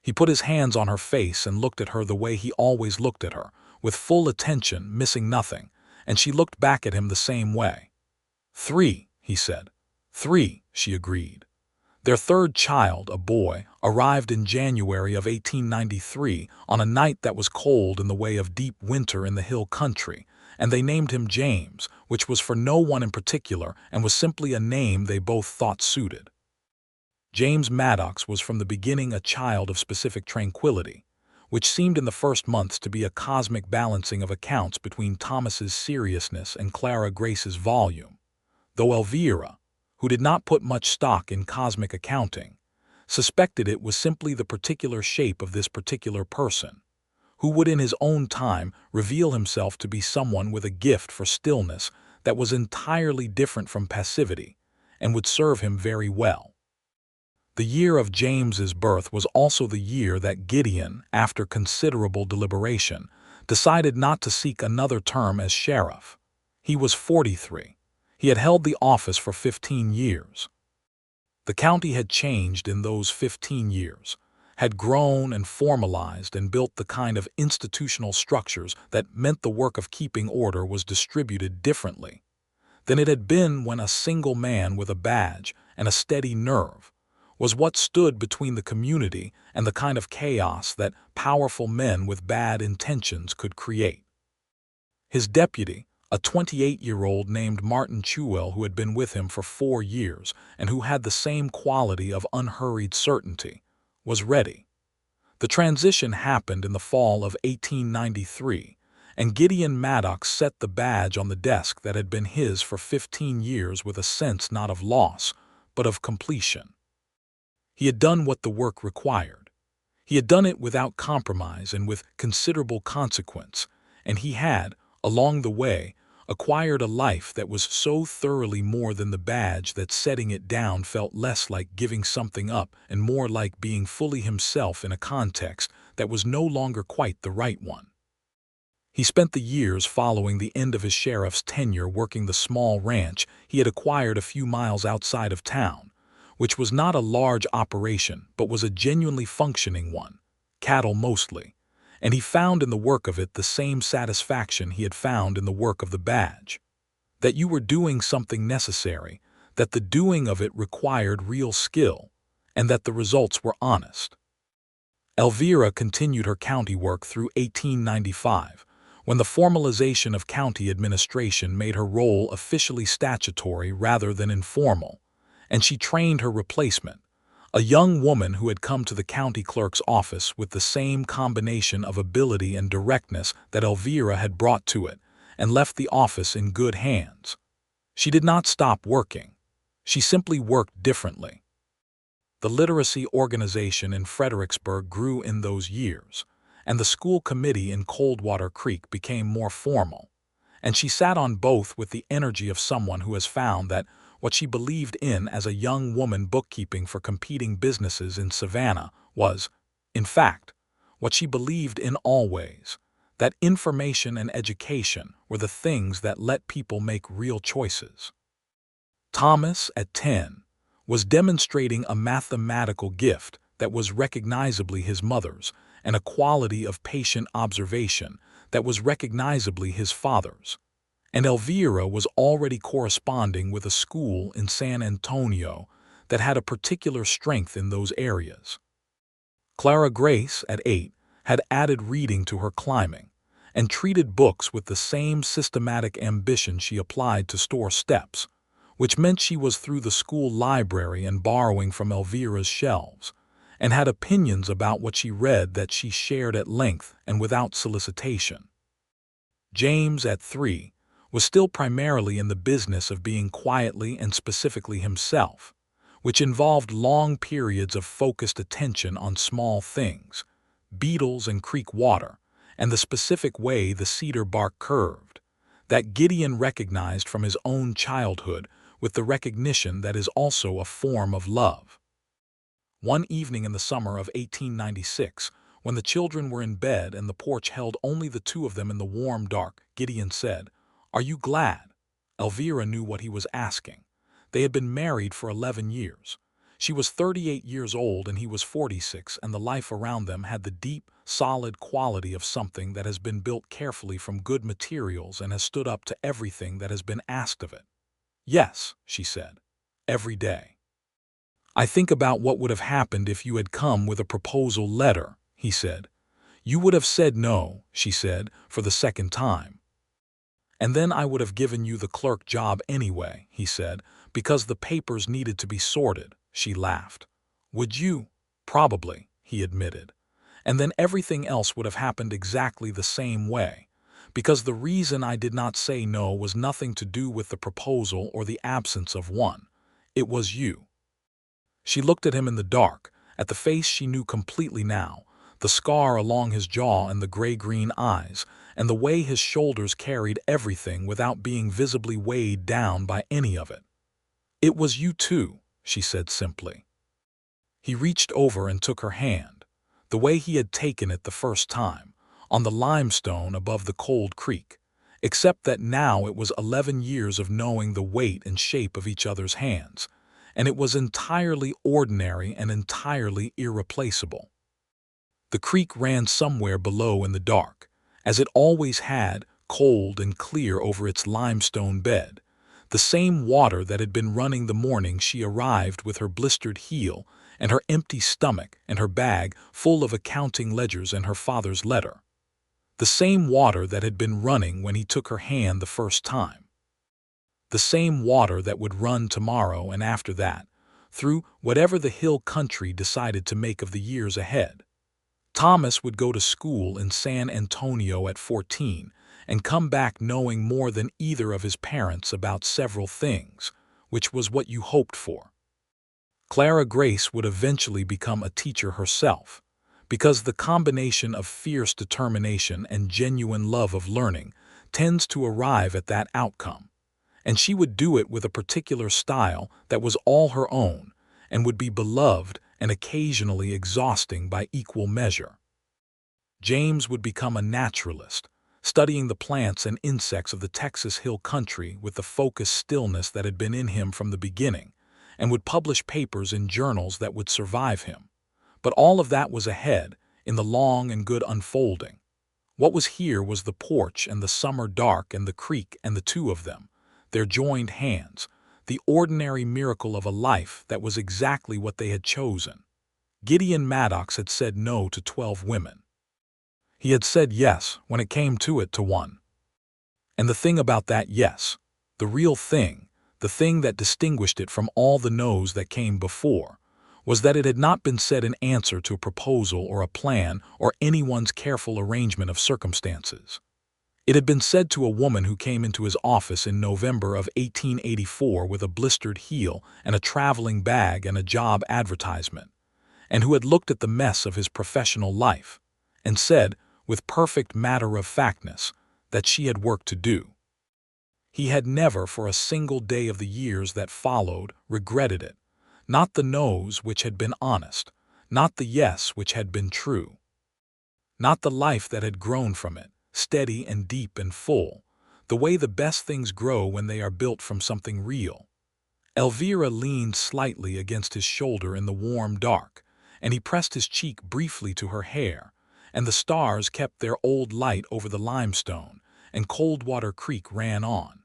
He put his hands on her face and looked at her the way he always looked at her, with full attention, missing nothing, and she looked back at him the same way. "3, he said. 3, she agreed. Their 3rd child, a boy, arrived in January of 1893 on a night that was cold in the way of deep winter in the hill country, and they named him James, which was for no one in particular and was simply a name they both thought suited. James Maddox was from the beginning a child of specific tranquility, which seemed in the first months to be a cosmic balancing of accounts between Thomas's seriousness and Clara Grace's volume, though Elvira, who did not put much stock in cosmic accounting, suspected it was simply the particular shape of this particular person, who would in his own time reveal himself to be someone with a gift for stillness that was entirely different from passivity, and would serve him very well. The year of James's birth was also the year that Gideon, after considerable deliberation, decided not to seek another term as sheriff. He was 43. He had held the office for 15 years. The county had changed in those 15 years, had grown and formalized and built the kind of institutional structures that meant the work of keeping order was distributed differently than it had been when a single man with a badge and a steady nerve was what stood between the community and the kind of chaos that powerful men with bad intentions could create. His deputy, a 28-year-old named Martin Chewell who had been with him for 4 years and who had the same quality of unhurried certainty, was ready. The transition happened in the fall of 1893, and Gideon Maddox set the badge on the desk that had been his for 15 years with a sense not of loss, but of completion. He had done what the work required. He had done it without compromise and with considerable consequence, and he had, along the way, acquired a life that was so thoroughly more than the badge that setting it down felt less like giving something up and more like being fully himself in a context that was no longer quite the right one. He spent the years following the end of his sheriff's tenure working the small ranch he had acquired a few miles outside of town, which was not a large operation but was a genuinely functioning one, cattle mostly, and he found in the work of it the same satisfaction he had found in the work of the badge. That you were doing something necessary, that the doing of it required real skill, and that the results were honest. Elvira continued her county work through 1895, when the formalization of county administration made her role officially statutory rather than informal, and she trained her replacement, a young woman who had come to the county clerk's office with the same combination of ability and directness that Elvira had brought to it, and left the office in good hands. She did not stop working. She simply worked differently. The literacy organization in Fredericksburg grew in those years, and the school committee in Coldwater Creek became more formal, and she sat on both with the energy of someone who has found that what she believed in as a young woman bookkeeping for competing businesses in Savannah was, in fact, what she believed in always, that information and education were the things that let people make real choices. Thomas, at 10, was demonstrating a mathematical gift that was recognizably his mother's and a quality of patient observation that was recognizably his father's. And Elvira was already corresponding with a school in San Antonio that had a particular strength in those areas. Clara Grace, at 8, had added reading to her climbing, and treated books with the same systematic ambition she applied to store steps, which meant she was through the school library and borrowing from Elvira's shelves, and had opinions about what she read that she shared at length and without solicitation. James, at 3, was still primarily in the business of being quietly and specifically himself, which involved long periods of focused attention on small things, beetles and creek water, and the specific way the cedar bark curved, that Gideon recognized from his own childhood with the recognition that is also a form of love. One evening in the summer of 1896, when the children were in bed and the porch held only the two of them in the warm dark, Gideon said, "Are you glad?" Elvira knew what he was asking. They had been married for 11 years. She was 38 years old and he was 46, and the life around them had the deep, solid quality of something that has been built carefully from good materials and has stood up to everything that has been asked of it. "Yes," she said, "every day." "I think about what would have happened if you had come with a proposal letter," he said. "You would have said no," she said, for the second time. "And then I would have given you the clerk job anyway," he said, "because the papers needed to be sorted," she laughed. "Would you?" "Probably," he admitted. "And then everything else would have happened exactly the same way, because the reason I did not say no was nothing to do with the proposal or the absence of one. It was you." She looked at him in the dark, at the face she knew completely now, the scar along his jaw and the gray-green eyes, and the way his shoulders carried everything without being visibly weighed down by any of it. "It was you too," she said simply. He reached over and took her hand, the way he had taken it the first time, on the limestone above the cold creek, except that now it was 11 years of knowing the weight and shape of each other's hands, and it was entirely ordinary and entirely irreplaceable. The creek ran somewhere below in the dark, as it always had, cold and clear over its limestone bed, the same water that had been running the morning she arrived with her blistered heel and her empty stomach and her bag full of accounting ledgers and her father's letter. The same water that had been running when he took her hand the first time. The same water that would run tomorrow and after that, through whatever the hill country decided to make of the years ahead. Thomas would go to school in San Antonio at 14 and come back knowing more than either of his parents about several things, which was what you hoped for. Clara Grace would eventually become a teacher herself, because the combination of fierce determination and genuine love of learning tends to arrive at that outcome, and she would do it with a particular style that was all her own and would be beloved and occasionally exhausting by equal measure. James would become a naturalist, studying the plants and insects of the Texas hill country with the focused stillness that had been in him from the beginning, and would publish papers in journals that would survive him. But all of that was ahead, in the long and good unfolding. What was here was the porch and the summer dark and the creek and the two of them, their joined hands, the ordinary miracle of a life that was exactly what they had chosen. Gideon Maddox had said no to 12 women. He had said yes, when it came to it, to one. And the thing about that yes, the real thing, the thing that distinguished it from all the no's that came before, was that it had not been said in answer to a proposal or a plan or anyone's careful arrangement of circumstances. It had been said to a woman who came into his office in November of 1884 with a blistered heel and a traveling bag and a job advertisement, and who had looked at the mess of his professional life, and said, with perfect matter-of-factness, that she had work to do. He had never for a single day of the years that followed regretted it, not the no's which had been honest, not the yes which had been true, not the life that had grown from it, steady and deep and full, the way the best things grow when they are built from something real. Elvira leaned slightly against his shoulder in the warm dark, and he pressed his cheek briefly to her hair, and the stars kept their old light over the limestone, and Coldwater Creek ran on.